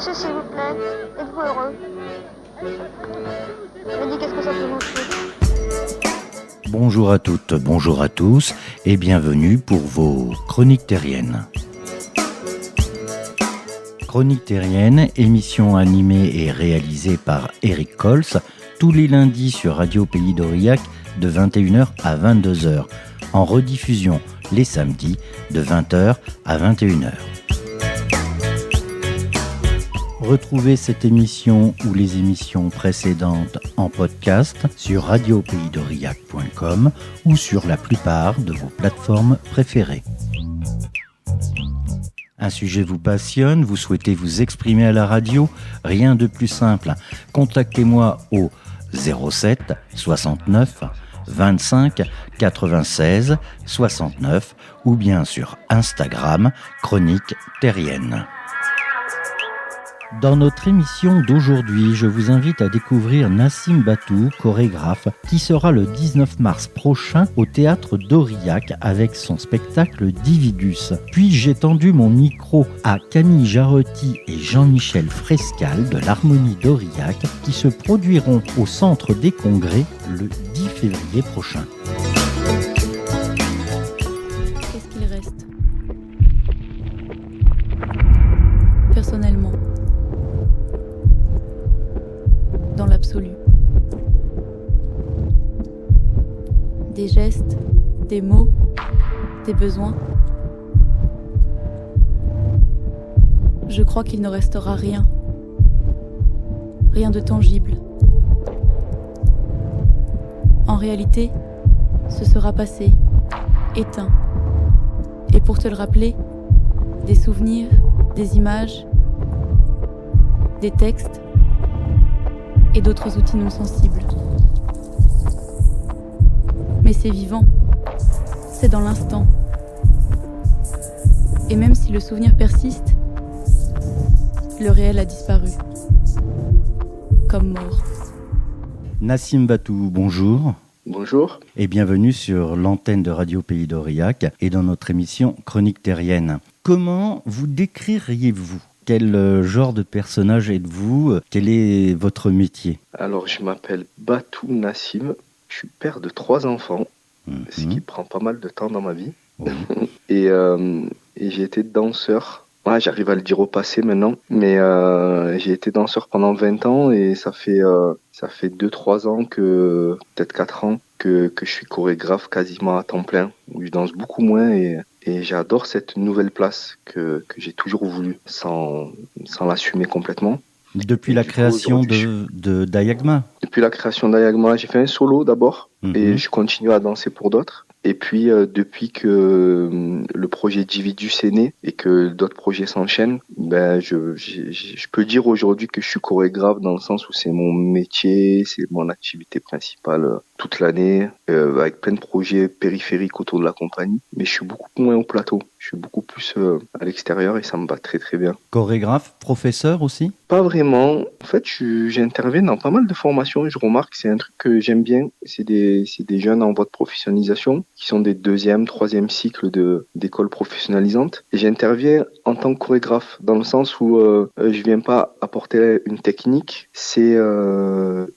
Monsieur, s'il vous plaît, êtes-vous heureux? Me dis qu'est-ce que ça peut vous faire? Bonjour à toutes, bonjour à tous et bienvenue pour vos Chroniques Terriennes. Chroniques Terriennes, émission animée et réalisée par Eric Cols, tous les lundis sur Radio Pays d'Aurillac de 21h à 22h, en rediffusion les samedis de 20h à 21h. Retrouvez cette émission ou les émissions précédentes en podcast sur radiopaysdaurillac.com ou sur la plupart de vos plateformes préférées. Un sujet vous passionne, vous souhaitez vous exprimer à la radio, rien de plus simple. Contactez-moi au 07 69 25 96 69 ou bien sur Instagram Chroniques Terriennes. Dans notre émission d'aujourd'hui, je vous invite à découvrir Nassim Batou, chorégraphe, qui sera le 19 mars prochain au théâtre d'Aurillac avec son spectacle Dividus. Puis j'ai tendu mon micro à Camille Jaretti et Jean-Michel Frescal de l'Harmonie d'Aurillac qui se produiront au Centre des Congrès le 10 février prochain. Qu'est-ce qu'il reste? Personnellement, dans l'absolu. Des gestes, des mots, des besoins. Je crois qu'il ne restera rien. Rien de tangible. En réalité, ce sera passé, éteint. Et pour te le rappeler, des souvenirs, des images, des textes, et d'autres outils non sensibles. Mais c'est vivant, c'est dans l'instant. Et même si le souvenir persiste, le réel a disparu, comme mort. Nassim Batou, bonjour. Bonjour. Et bienvenue sur l'antenne de Radio Pays d'Aurillac et dans notre émission Chroniques Terriennes. Comment vous décririez-vous ? Quel genre de personnage êtes-vous? Quel est votre métier? Alors, je m'appelle Batou Nassim. Je suis père de 3 enfants, ce qui prend pas mal de temps dans ma vie. Oui. et j'ai été danseur. Ouais, j'arrive à le dire au passé maintenant, mais j'ai été danseur pendant 20 ans et ça fait 2-3 ans, peut-être 4 ans, que je suis chorégraphe quasiment à temps plein, où je danse beaucoup moins et j'adore cette nouvelle place que j'ai toujours voulu, sans l'assumer complètement. Depuis la création de Diagma. Depuis la création de Diagma, j'ai fait un solo d'abord et je continue à danser pour d'autres. Et puis, depuis que le projet Dividus est né et que d'autres projets s'enchaînent, je peux dire aujourd'hui que je suis chorégraphe dans le sens où c'est mon métier, c'est mon activité principale toute l'année, avec plein de projets périphériques autour de la compagnie. Mais je suis beaucoup moins au plateau, je suis beaucoup plus à l'extérieur et ça me va très très bien. Chorégraphe, professeur aussi? Pas vraiment. En fait, j'interviens dans pas mal de formations et je remarque que c'est un truc que j'aime bien. C'est des jeunes en voie de professionnalisation qui sont des 2e, 3e cycles d'écoles professionnalisantes. Et j'interviens en tant que chorégraphe, dans le sens où je viens pas apporter une technique. C'est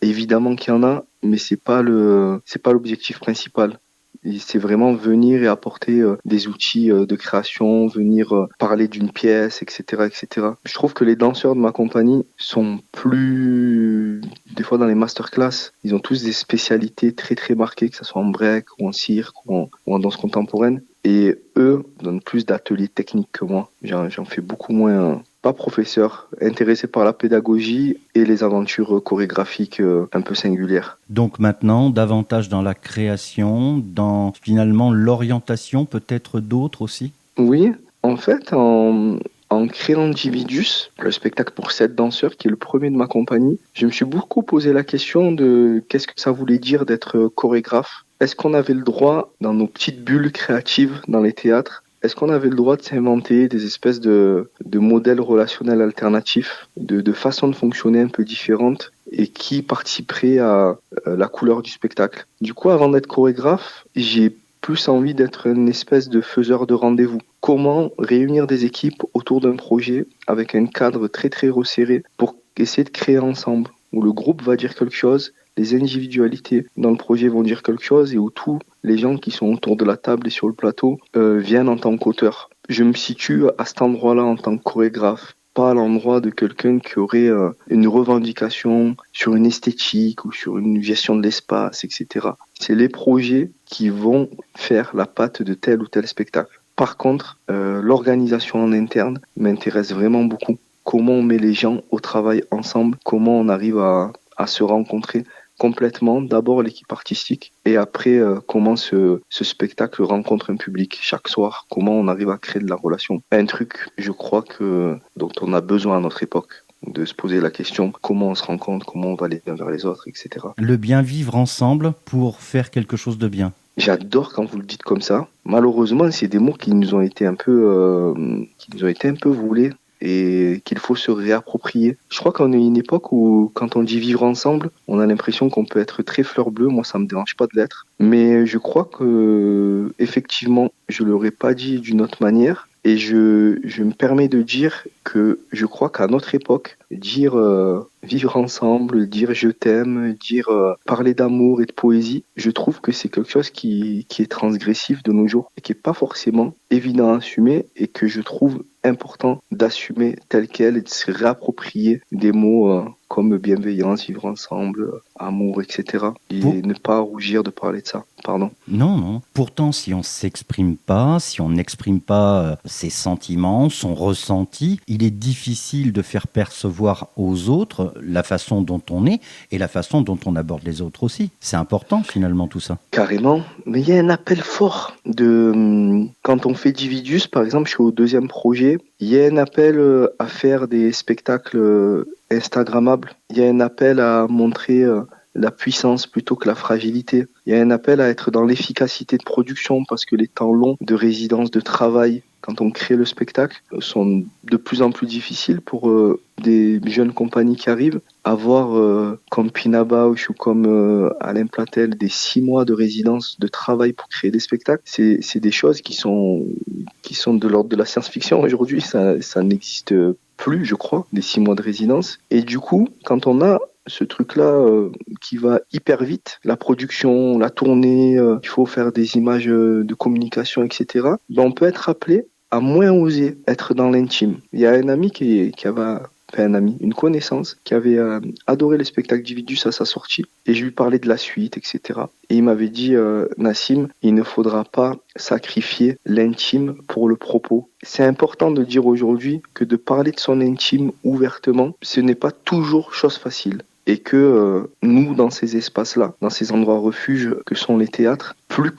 évidemment qu'il y en a, mais c'est pas l'objectif principal. Et c'est vraiment venir et apporter des outils de création, venir parler d'une pièce, etc., etc. Je trouve que les danseurs de ma compagnie sont plus... Des fois dans les masterclass, ils ont tous des spécialités très très marquées, que ce soit en break ou en cirque ou en danse contemporaine. Et eux donnent plus d'ateliers techniques que moi. J'en fais beaucoup moins... Pas professeur, intéressé par la pédagogie et les aventures chorégraphiques un peu singulières. Donc maintenant, davantage dans la création, dans finalement l'orientation peut-être d'autres aussi? Oui, en fait, en créant Dividus, le spectacle pour 7 danseurs, qui est le premier de ma compagnie, je me suis beaucoup posé la question de qu'est-ce que ça voulait dire d'être chorégraphe. Est-ce qu'on avait le droit, dans nos petites bulles créatives dans les théâtres, est-ce qu'on avait le droit de s'inventer des espèces de modèles relationnels alternatifs, de façons de fonctionner un peu différentes et qui participeraient à la couleur du spectacle? Du coup, avant d'être chorégraphe, j'ai plus envie d'être une espèce de faiseur de rendez-vous. Comment réunir des équipes autour autour d'un projet avec un cadre très très resserré pour essayer de créer ensemble, où le groupe va dire quelque chose, les individualités dans le projet vont dire quelque chose et où tous les gens qui sont autour de la table et sur le plateau viennent en tant qu'auteurs. Je me situe à cet endroit-là en tant que chorégraphe, pas à l'endroit de quelqu'un qui aurait une revendication sur une esthétique ou sur une gestion de l'espace, etc. C'est les projets qui vont faire la patte de tel ou tel spectacle. Par contre, l'organisation en interne m'intéresse vraiment beaucoup. Comment on met les gens au travail ensemble, comment on arrive à se rencontrer complètement, d'abord l'équipe artistique et après comment ce spectacle rencontre un public chaque soir, comment on arrive à créer de la relation. Un truc, je crois dont on a besoin à notre époque, de se poser la question comment on se rencontre, comment on va les uns vers les autres, etc. Le bien vivre ensemble pour faire quelque chose de bien. J'adore quand vous le dites comme ça. Malheureusement, c'est des mots qui nous ont été un peu volés et qu'il faut se réapproprier. Je crois qu'on est à une époque où, quand on dit vivre ensemble, on a l'impression qu'on peut être très fleur bleue. Moi, ça me dérange pas de l'être. Mais je crois que, effectivement, je l'aurais pas dit d'une autre manière. Et je me permets de dire que je crois qu'à notre époque, dire vivre ensemble, dire je t'aime, dire parler d'amour et de poésie, je trouve que c'est quelque chose qui est transgressif de nos jours et qui est pas forcément évident à assumer et que je trouve important d'assumer tel quel et de se réapproprier des mots comme bienveillance, vivre ensemble, amour, etc. Et ne pas rougir de parler de ça. Pardon. Non. Pourtant, si on s'exprime pas, si on n'exprime pas ses sentiments, son ressenti, il est difficile de faire percevoir aux autres la façon dont on est et la façon dont on aborde les autres aussi. C'est important finalement tout ça. Carrément. Mais il y a un appel fort quand on fait Dividus, par exemple, je suis au 2e projet, il y a un appel à faire des spectacles Instagrammables. Il y a un appel à montrer la puissance plutôt que la fragilité. Il y a un appel à être dans l'efficacité de production parce que les temps longs de résidence, de travail, quand on crée le spectacle, sont de plus en plus difficiles pour des jeunes compagnies qui arrivent. Avoir comme Pina Bausch ou comme Alain Platel des 6 mois de résidence, de travail pour créer des spectacles, c'est des choses qui sont de l'ordre de la science-fiction aujourd'hui. Ça n'existe plus, je crois, des 6 mois de résidence. Et du coup, quand on a ce truc-là qui va hyper vite, la production, la tournée, il faut faire des images de communication, etc. On peut être appelé à moins oser être dans l'intime. Il y a un ami une connaissance qui avait adoré le spectacle Dividus à sa sortie et je lui parlais de la suite, etc. Et il m'avait dit Nassim, il ne faudra pas sacrifier l'intime pour le propos. C'est important de dire aujourd'hui que de parler de son intime ouvertement, ce n'est pas toujours chose facile. Et que nous, dans ces espaces-là, dans ces endroits refuges que sont les théâtres, plus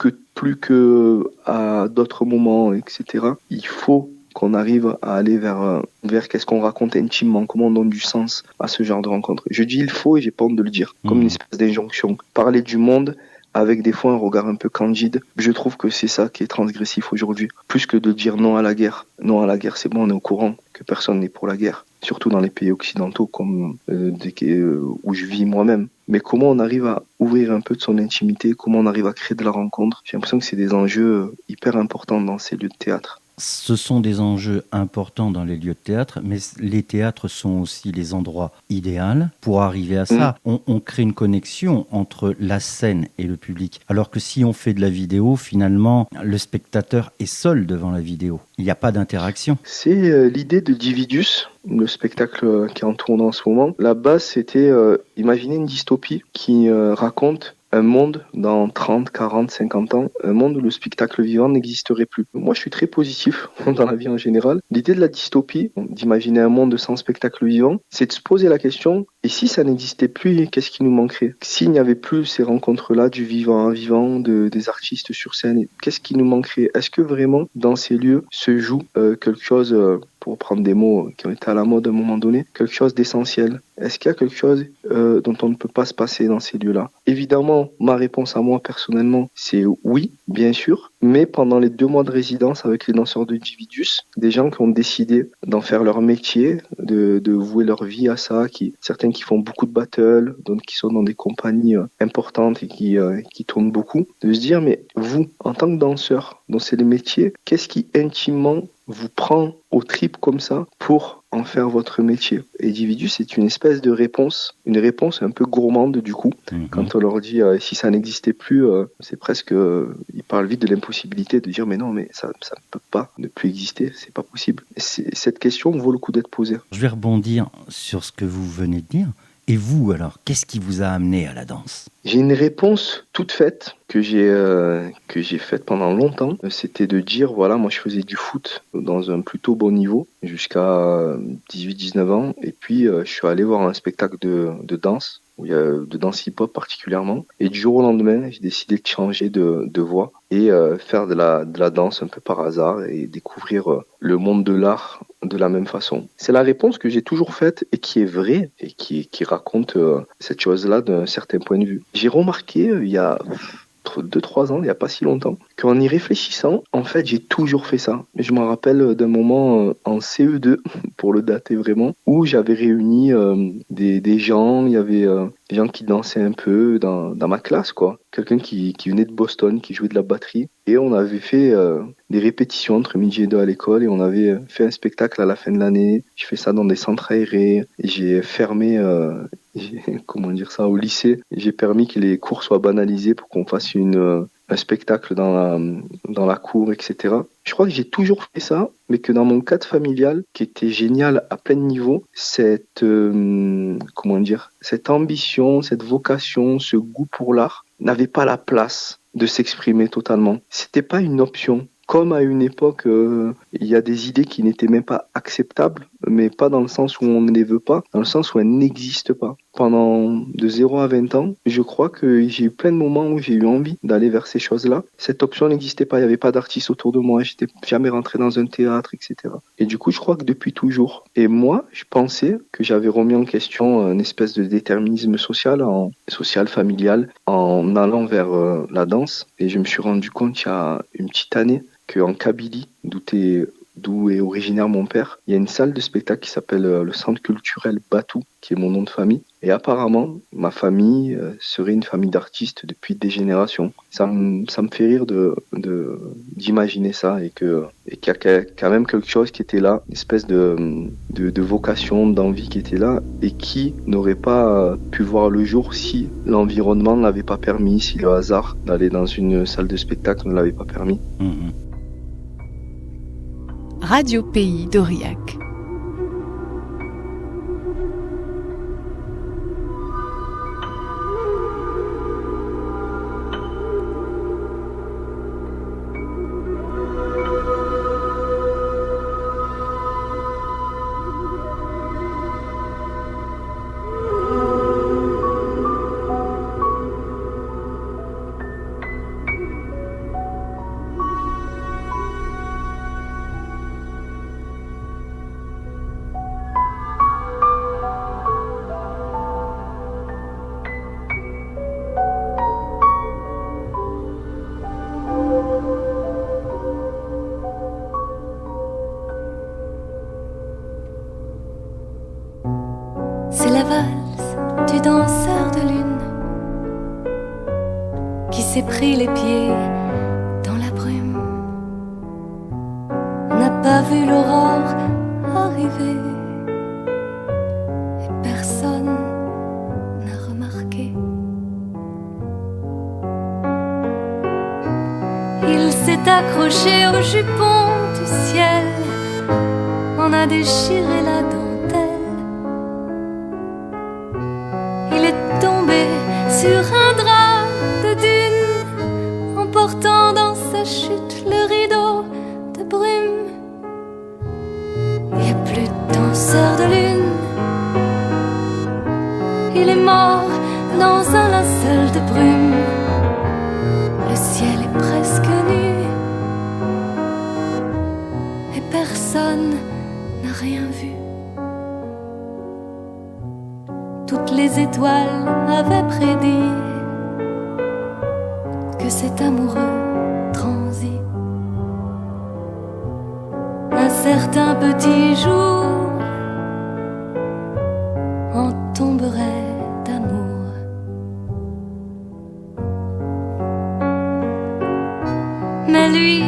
que à d'autres moments, etc., il faut qu'on arrive à aller vers qu'est-ce qu'on raconte intimement, comment on donne du sens à ce genre de rencontre. Je dis il faut et j'ai pas honte de le dire, comme une espèce d'injonction. Parler du monde avec des fois un regard un peu candide, je trouve que c'est ça qui est transgressif aujourd'hui. Plus que de dire non à la guerre. Non à la guerre, c'est bon, on est au courant que personne n'est pour la guerre. Surtout dans les pays occidentaux comme où je vis moi-même. Mais comment on arrive à ouvrir un peu de son intimité, comment on arrive à créer de la rencontre, j'ai l'impression que c'est des enjeux hyper importants dans ces lieux de théâtre. Ce sont des enjeux importants dans les lieux de théâtre, mais les théâtres sont aussi les endroits idéaux pour arriver à ça. On crée une connexion entre la scène et le public. Alors que si on fait de la vidéo, finalement, le spectateur est seul devant la vidéo. Il n'y a pas d'interaction. C'est l'idée de Dividus, le spectacle qui est en tournant en ce moment. La base, c'était imaginer une dystopie qui raconte un monde dans 30, 40, 50 ans, un monde où le spectacle vivant n'existerait plus. Moi, je suis très positif dans la vie en général. L'idée de la dystopie, d'imaginer un monde sans spectacle vivant, c'est de se poser la question, et si ça n'existait plus, qu'est-ce qui nous manquerait? S'il n'y avait plus ces rencontres-là, du vivant à vivant, des artistes sur scène, qu'est-ce qui nous manquerait? Est-ce que vraiment, dans ces lieux, se joue quelque chose, pour prendre des mots qui ont été à la mode à un moment donné, quelque chose d'essentiel? Est-ce qu'il y a quelque chose dont on ne peut pas se passer dans ces lieux-là? Évidemment, ma réponse à moi personnellement, c'est oui, bien sûr. Mais pendant les 2 mois de résidence avec les danseurs de Dividus, des gens qui ont décidé d'en faire leur métier, de vouer leur vie à ça, certains qui font beaucoup de battles, d'autres qui sont dans des compagnies importantes et qui tournent beaucoup, de se dire, mais vous, en tant que danseur, dont c'est le métier, qu'est-ce qui intimement vous prend aux tripes comme ça pour en faire votre métier? Individu, c'est une espèce de réponse, une réponse un peu gourmande du coup. Quand on leur dit si ça n'existait plus, c'est presque, ils parlent vite de l'impossibilité de dire mais non, mais ça ne peut pas ne plus exister, c'est pas possible. Cette question vaut le coup d'être posée. Je vais rebondir sur ce que vous venez de dire. Et vous, alors, qu'est-ce qui vous a amené à la danse? J'ai une réponse toute faite que j'ai faite pendant longtemps. C'était de dire, voilà, moi je faisais du foot dans un plutôt bon niveau jusqu'à 18-19 ans. Et puis je suis allé voir un spectacle de danse, de danse hip-hop particulièrement. Et du jour au lendemain, j'ai décidé de changer de voie et faire de la danse un peu par hasard et découvrir le monde de l'art de la même façon. C'est la réponse que j'ai toujours faite et qui est vraie et qui raconte cette chose-là d'un certain point de vue. J'ai remarqué il y a 2-3 ans, il n'y a pas si longtemps, qu'en y réfléchissant, en fait, j'ai toujours fait ça. Mais je me rappelle d'un moment en CE2, pour le dater vraiment, où j'avais réuni des gens, il y avait des gens qui dansaient un peu dans ma classe, quoi. Quelqu'un qui venait de Boston, qui jouait de la batterie. Et on avait fait des répétitions entre midi et deux à l'école et on avait fait un spectacle à la fin de l'année. Je fais ça dans des centres aérés. Et j'ai fermé, comment dire ça, au lycée. Et j'ai permis que les cours soient banalisés pour qu'on fasse un spectacle dans la cour, etc. Je crois que j'ai toujours fait ça, mais que dans mon cadre familial, qui était génial à plein niveau, cette ambition, cette vocation, ce goût pour l'art n'avait pas la place de s'exprimer totalement. C'était pas une option. Comme à une époque, il y a des idées qui n'étaient même pas acceptables, mais pas dans le sens où on ne les veut pas, dans le sens où elles n'existent pas. Pendant de 0 à 20 ans, je crois que j'ai eu plein de moments où j'ai eu envie d'aller vers ces choses-là. Cette option n'existait pas, il n'y avait pas d'artistes autour de moi, j'étais jamais rentré dans un théâtre, etc. Et du coup, je crois que depuis toujours. Et moi, je pensais que j'avais remis en question une espèce de déterminisme social, familial, en allant vers la danse. Et je me suis rendu compte il y a une petite année qu'en Kabylie, d'où est originaire mon père, il y a une salle de spectacle qui s'appelle le Centre culturel Batou, qui est mon nom de famille. Et apparemment, ma famille serait une famille d'artistes depuis des générations. Ça me fait rire d'imaginer ça et qu'il y a quand même quelque chose qui était là, une espèce de vocation, d'envie qui était là et qui n'aurait pas pu voir le jour si l'environnement ne l'avait pas permis, si le hasard d'aller dans une salle de spectacle ne l'avait pas permis. Radio Pays d'Aurillac. C'est la valse du danseur de lune qui s'est pris les pieds dans la brume, n'a pas vu l'aurore arriver et personne n'a remarqué. Il s'est accroché au jupon du ciel, en a déchiré la dentelle. Il est tombé sur un drap de dune, emportant dans sa chute le rideau de brume. Il n'y a plus de danseur de lune, il est mort dans un linceul de brume. Le ciel est presque nu et personne n'a rien vu. Toutes les étoiles avaient prédit que cet amoureux transi, un certain petit jour, en tomberait d'amour. Mais lui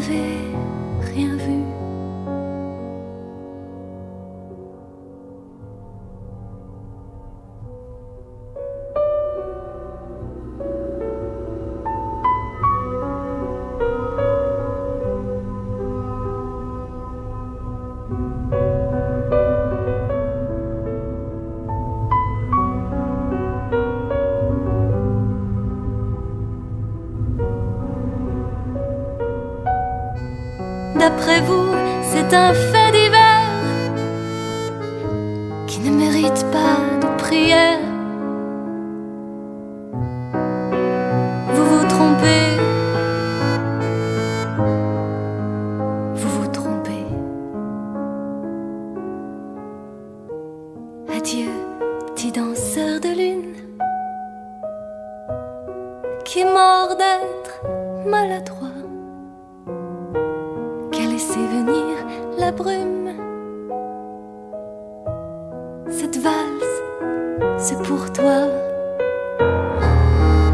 n'avais rien vu. D'après vous, c'est un fait divers qui ne mérite pas de prière. Vous vous trompez, vous vous trompez. Adieu, petit danseur de lune, qui est mort d'être maladroit, laisser venir la brume. Cette valse, c'est pour toi.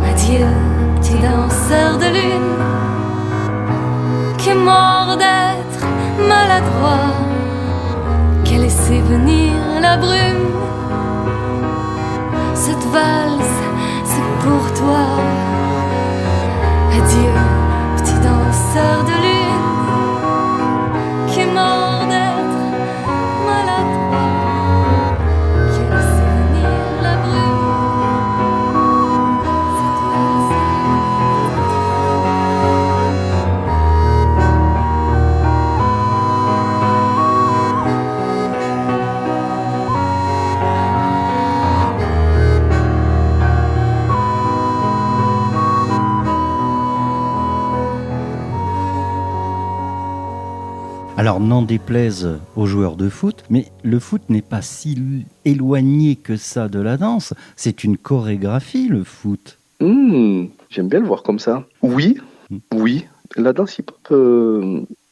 Adieu, petit danseur de lune, qui est mort d'être maladroit, qui a laissé venir la brume. Cette valse, c'est pour toi. Adieu, petit danseur de lune, qui est mort d'être maladroit, qui a laissé venir la brume. Cette valse. Alors, n'en déplaise aux joueurs de foot, mais le foot n'est pas si éloigné que ça de la danse. C'est une chorégraphie, le foot. J'aime bien le voir comme ça. Oui. La danse hip-hop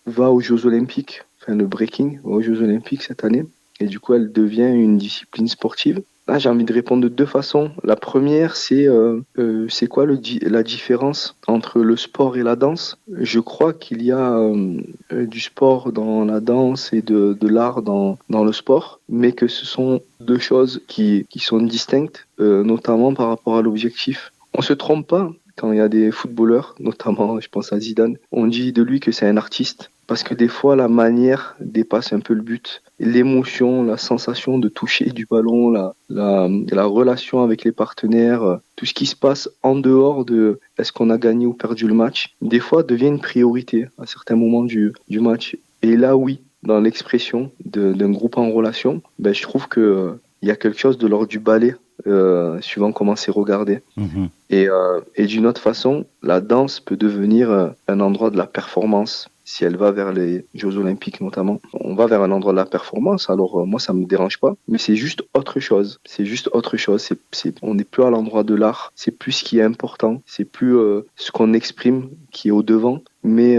va aux Jeux Olympiques, enfin le breaking va aux Jeux Olympiques cette année. Et du coup, elle devient une discipline sportive. Là, j'ai envie de répondre de deux façons. La première, c'est quoi la différence entre le sport et la danse ? Je crois qu'il y a du sport dans la danse et de l'art dans le sport, mais que ce sont deux choses qui sont distinctes, notamment par rapport à l'objectif. On se trompe pas quand il y a des footballeurs, notamment, je pense à Zidane, on dit de lui que c'est un artiste. Parce que des fois, la manière dépasse un peu le but. L'émotion, la sensation de toucher du ballon, la relation avec les partenaires, tout ce qui se passe en dehors de est-ce qu'on a gagné ou perdu le match, des fois devient une priorité à certains moments du match. Et là, oui, dans l'expression d'un groupe en relation, je trouve que il y a quelque chose de l'ordre du ballet, suivant comment c'est regardé. Et d'une autre façon, la danse peut devenir un endroit de la performance. Si elle va vers les Jeux Olympiques notamment, on va vers un endroit de la performance, alors moi ça me dérange pas, mais c'est juste autre chose. On n'est plus à l'endroit de l'art, c'est plus ce qui est important, c'est plus ce qu'on exprime qui est au devant, mais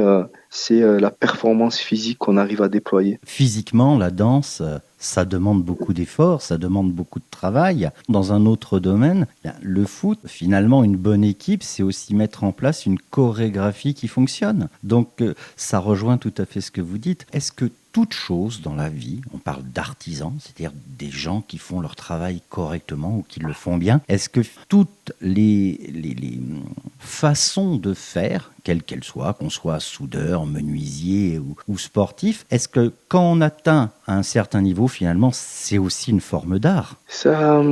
c'est la performance physique qu'on arrive à déployer. Physiquement, la danse, ça demande beaucoup d'efforts, ça demande beaucoup de travail. Dans un autre domaine, le foot, finalement, une bonne équipe, c'est aussi mettre en place une chorégraphie qui fonctionne. Donc, ça rejoint tout à fait ce que vous dites. Est-ce que toute chose dans la vie, on parle d'artisans, c'est-à-dire des gens qui font leur travail correctement ou qui le font bien, est-ce que toutes les façons de faire, quelles qu'elles soient, qu'on soit soudeur, menuisier ou sportif, est-ce que quand on atteint un certain niveau, finalement, c'est aussi une forme d'art ? Ça,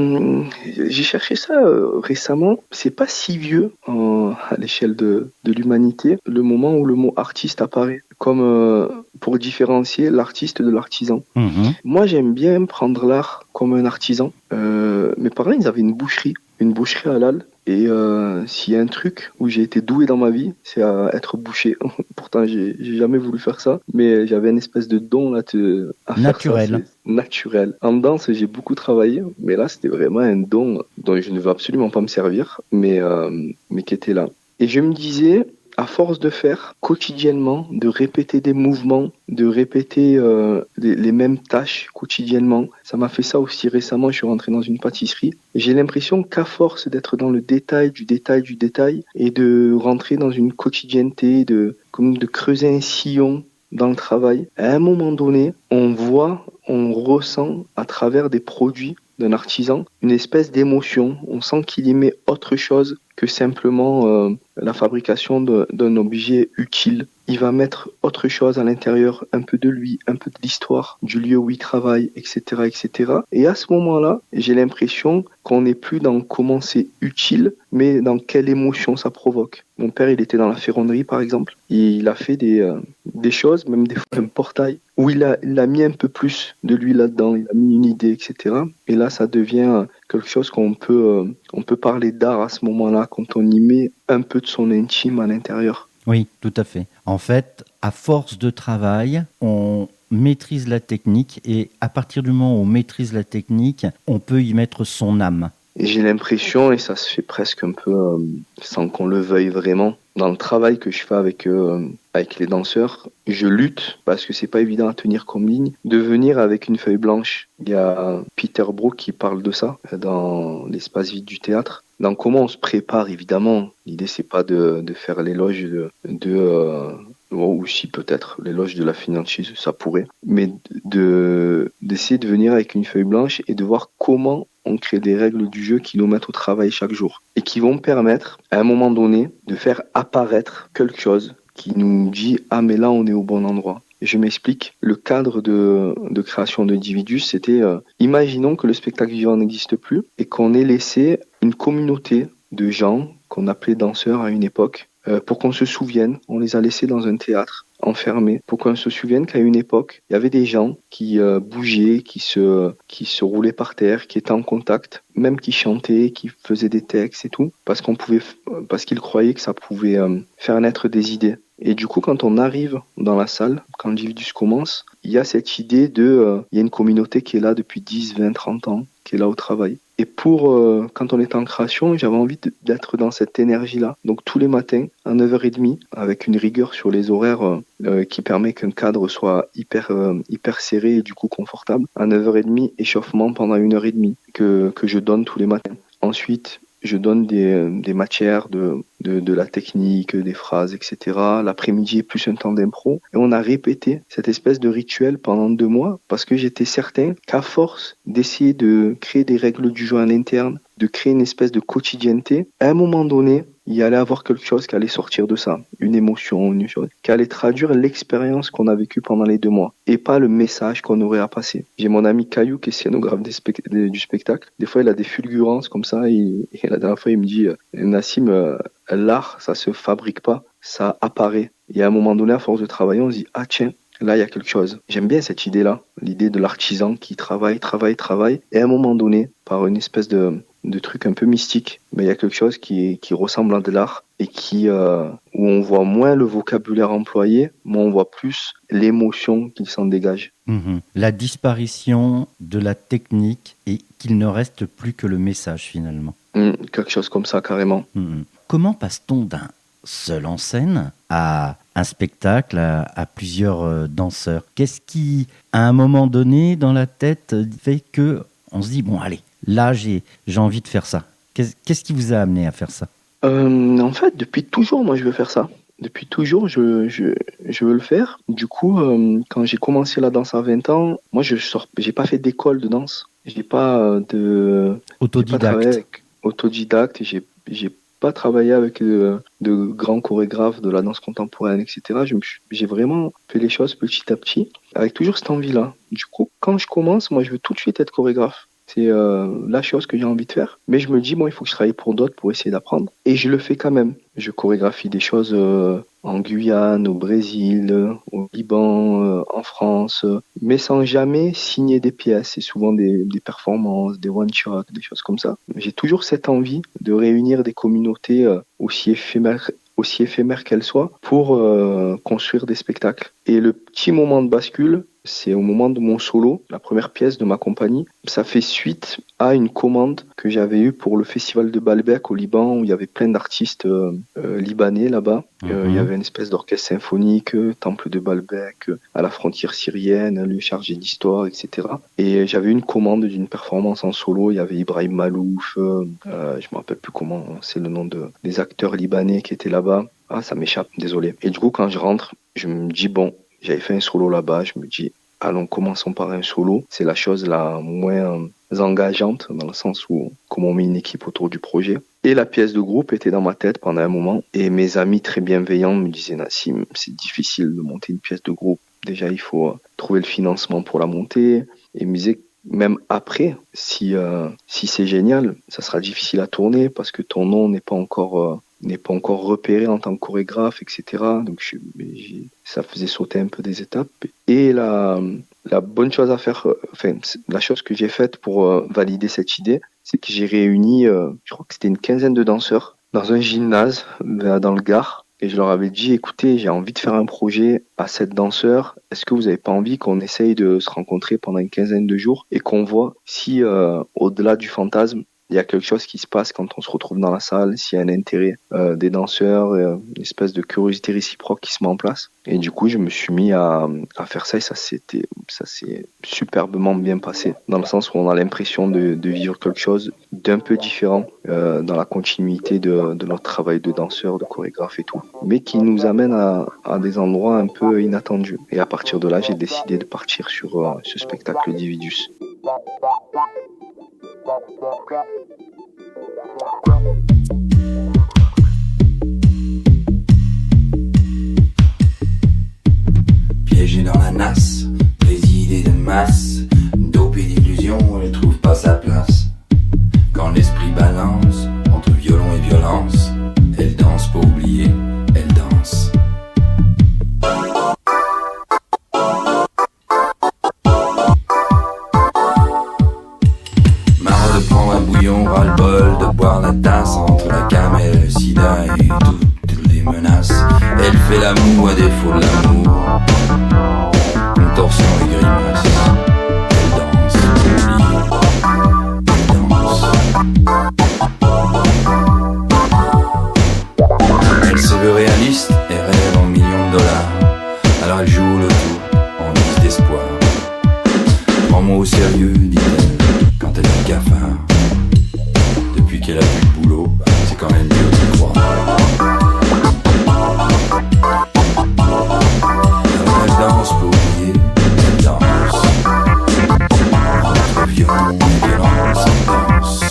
j'ai cherché ça récemment. C'est pas si vieux à l'échelle de l'humanité, le moment où le mot artiste apparaît, comme pour différencier l'artiste de l'artisan. Moi, j'aime bien prendre l'art comme un artisan. Mes parents, ils avaient une boucherie halal. Et s'il y a un truc où j'ai été doué dans ma vie, c'est à être boucher. Pourtant, j'ai jamais voulu faire ça, mais j'avais une espèce de don là à naturel. Faire ça. Naturel. En danse, j'ai beaucoup travaillé, mais là, c'était vraiment un don dont je ne veux absolument pas me servir, mais qui était là. Et je me disais, à force de faire quotidiennement, de répéter des mouvements, de répéter les mêmes tâches quotidiennement, ça m'a fait ça aussi récemment, je suis rentré dans une pâtisserie. J'ai l'impression qu'à force d'être dans le détail du détail du détail et de rentrer dans une quotidienneté, comme de creuser un sillon dans le travail, à un moment donné, on voit, on ressent à travers des produits d'un artisan une espèce d'émotion. On sent qu'il y met autre chose que simplement la fabrication d'un objet utile. Il va mettre autre chose à l'intérieur, un peu de lui, un peu de l'histoire du lieu où il travaille, etc., etc. Et à ce moment-là, j'ai l'impression qu'on n'est plus dans comment c'est utile, mais dans quelle émotion ça provoque. Mon père, il était dans la ferronnerie, par exemple. Il a fait des choses, même des fois un portail, où il a mis un peu plus de lui là-dedans. Il a mis une idée, etc. Et là, ça devient quelque chose on peut parler d'art à ce moment-là, quand on y met un peu de son intime à l'intérieur. Oui, tout à fait. En fait, à force de travail, on maîtrise la technique et à partir du moment où on maîtrise la technique, on peut y mettre son âme. Et j'ai l'impression, et ça se fait presque un peu sans qu'on le veuille vraiment, dans le travail que je fais avec les danseurs, je lutte, parce que c'est pas évident à tenir comme ligne, de venir avec une feuille blanche. Il y a Peter Brook qui parle de ça dans l'espace vide du théâtre. Dans comment on se prépare, évidemment. L'idée, c'est pas de faire l'éloge ou si peut-être l'éloge de la finance, ça pourrait, mais d'essayer de venir avec une feuille blanche et de voir comment on crée des règles du jeu qui nous mettent au travail chaque jour et qui vont permettre, à un moment donné, de faire apparaître quelque chose qui nous dit « Ah, mais là, on est au bon endroit ». Je m'explique. Le cadre de création d'individus, c'était imaginons que le spectacle vivant n'existe plus et qu'on ait laissé une communauté de gens qu'on appelait danseurs à une époque pour qu'on se souvienne. On les a laissés dans un théâtre enfermés pour qu'on se souvienne qu'à une époque, il y avait des gens qui bougeaient, qui se roulaient par terre, qui étaient en contact, même qui chantaient, qui faisaient des textes et tout, parce qu'ils croyaient que ça pouvait faire naître des idées. Et du coup, quand on arrive dans la salle, quand Dividus commence, il y a cette idée il y a une communauté qui est là depuis 10, 20, 30 ans, qui est là au travail. Et quand on est en création, j'avais envie d'être dans cette énergie-là. Donc tous les matins, à 9h30, avec une rigueur sur les horaires qui permet qu'un cadre soit hyper serré et du coup confortable. À 9h30, échauffement pendant 1h30 que je donne tous les matins. Ensuite, je donne des matières de la technique, des phrases, etc. L'après-midi, plus un temps d'impro. Et on a répété cette espèce de rituel pendant 2 mois parce que j'étais certain qu'à force d'essayer de créer des règles du jeu à l'interne, de créer une espèce de quotidienneté, à un moment donné, il y allait avoir quelque chose qui allait sortir de ça. Une émotion, une chose, qui allait traduire l'expérience qu'on a vécue pendant les 2 mois et pas le message qu'on aurait à passer. J'ai mon ami Caillou qui est scénographe du spectacle. Des fois, il a des fulgurances comme ça et la dernière fois, il me dit « Nassim, l'art, ça se fabrique pas, ça apparaît. » Et à un moment donné, à force de travailler, on se dit « Ah tiens, là, il y a quelque chose. » J'aime bien cette idée-là, l'idée de l'artisan qui travaille, et à un moment donné, par une espèce de truc un peu mystique, mais il y a quelque chose qui ressemble à de l'art et où on voit moins le vocabulaire employé, mais on voit plus l'émotion qui s'en dégage. La disparition de la technique et qu'il ne reste plus que le message finalement. Quelque chose comme ça, carrément. Comment passe-t-on d'un seul en scène à un spectacle, à plusieurs danseurs? Qu'est-ce qui, à un moment donné, dans la tête, fait que on se dit, bon, allez, là, j'ai envie de faire ça. Qu'est-ce qui vous a amené à faire ça? En fait, depuis toujours, moi, je veux faire ça. Depuis toujours, je veux le faire. Du coup, quand j'ai commencé la danse à 20 ans, moi, j'ai pas fait d'école de danse. J'ai pas autodidacte. J'ai pas travaillé avec de grands chorégraphes de la danse contemporaine, etc. J'ai vraiment fait les choses petit à petit, avec toujours cette envie-là. Du coup, quand je commence, moi, je veux tout de suite être chorégraphe. C'est la chose que j'ai envie de faire. Mais je me dis, bon, il faut que je travaille pour d'autres pour essayer d'apprendre. Et je le fais quand même. Je chorégraphie des choses en Guyane, au Brésil, au Liban, en France, mais sans jamais signer des pièces. C'est souvent des performances, des one-shots, des choses comme ça. J'ai toujours cette envie de réunir des communautés aussi éphémères qu'elles soient pour construire des spectacles. Et le petit moment de bascule, c'est au moment de mon solo, la première pièce de ma compagnie. Ça fait suite à une commande que j'avais eue pour le festival de Baalbek au Liban, où il y avait plein d'artistes libanais là-bas. Il y avait une espèce d'orchestre symphonique, temple de Baalbek, à la frontière syrienne, un lieu chargé d'histoire, etc. Et j'avais eu une commande d'une performance en solo. Il y avait Ibrahim Malouf, je me rappelle plus comment c'est le nom des acteurs libanais qui étaient là-bas. Ah, ça m'échappe, désolé. Et du coup, quand je rentre, je me dis, bon, j'avais fait un solo là-bas, je me dis, allons, commençons par un solo. C'est la chose la moins engageante, dans le sens où, comme on met une équipe autour du projet. Et la pièce de groupe était dans ma tête pendant un moment. Et mes amis très bienveillants me disaient, Nassim, c'est difficile de monter une pièce de groupe. Déjà, il faut trouver le financement pour la monter. Et ils me disaient, même après, si c'est génial, ça sera difficile à tourner parce que ton nom n'est pas encore repéré en tant que chorégraphe, etc. Donc ça faisait sauter un peu des étapes. Et la bonne chose à faire, la chose que j'ai faite pour valider cette idée, c'est que j'ai réuni, je crois que c'était une quinzaine de danseurs dans un gymnase dans le Gard. Et je leur avais dit, écoutez, j'ai envie de faire un projet à 7 danseurs. Est-ce que vous n'avez pas envie qu'on essaye de se rencontrer pendant une quinzaine de jours et qu'on voit si, au-delà du fantasme, il y a quelque chose qui se passe quand on se retrouve dans la salle, s'il y a un intérêt des danseurs, une espèce de curiosité réciproque qui se met en place. Et du coup, je me suis mis à faire ça et ça s'est superbement bien passé, dans le sens où on a l'impression de vivre quelque chose d'un peu différent dans la continuité de notre travail de danseur, de chorégraphe et tout, mais qui nous amène à des endroits un peu inattendus. Et à partir de là, j'ai décidé de partir sur ce spectacle Dividus. Piégé dans la nasse, présidé de masse, dopé d'illusions, elle trouve pas sa place. Quand l'esprit balance entre violon et violence, elle danse pour oublier, elle danse. Marre de prendre un bouillon, ras-le-bol, de boire la tasse entre la camelle, le sida et toutes les menaces. Elle fait l'amour à défaut de l'amour, contorsion et grimace. Elle danse, oublie, elle danse. Elle se veut réaliste et rêve en millions de dollars. Alors elle joue au loto en guise d'espoir. Prends-moi au sérieux, dit-elle, quand elle dit cafard. Depuis qu'elle a plus de boulot, c'est quand même mieux de croire. Alors elle danse pour oublier, elle danse. Entre violon et violence, elle danse.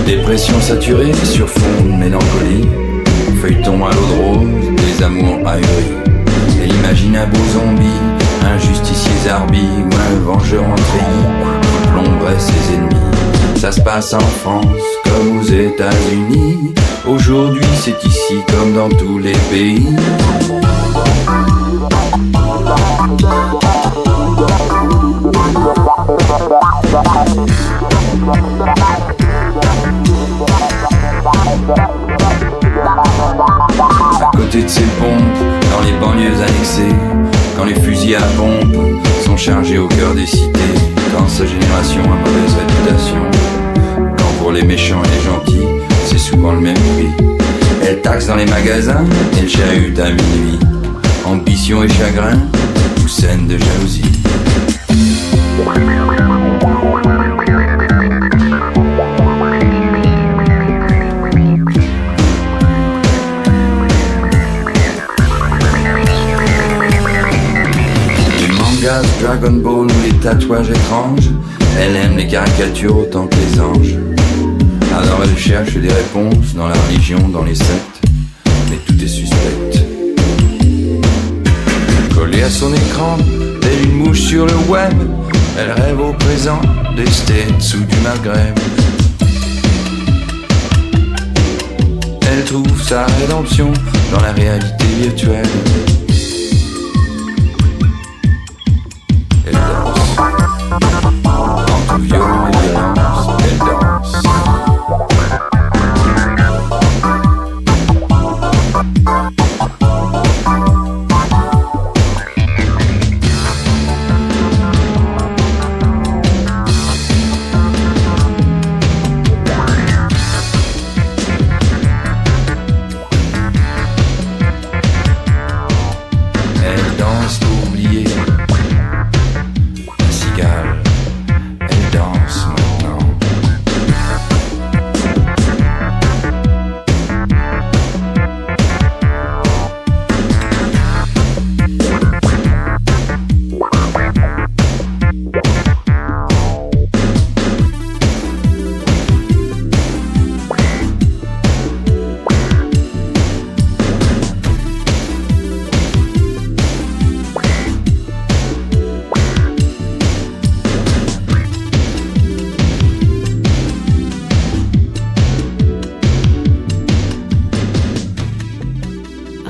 Dépression saturée sur fond de mélancolie, feuilleton à l'eau de rose, des amours ahuris. Elle imagine un beau zombie, un justicier zarbi ou un vengeur en treillis qui plomberait ses ennemis. Ça se passe en France comme aux États-Unis. Aujourd'hui c'est ici comme dans tous les pays. À côté de ces pompes, dans les banlieues annexées, quand les fusils à pompe sont chargés au cœur des cités, quand sa génération a mauvaise réputation, quand pour les méchants et les gentils, c'est souvent le même prix. Elle taxe dans les magasins, elle chahute à minuit. Ambition et chagrin, ou scène de jalousie. Dragon Ball ou les tatouages étranges, elle aime les caricatures autant que les anges. Alors elle cherche des réponses dans la religion, dans les sectes, mais tout est suspect. Collée à son écran, telle une mouche sur le web, elle rêve au présent des States ou du Maghreb. Elle trouve sa rédemption dans la réalité virtuelle. Entre violon et violence, elle danse.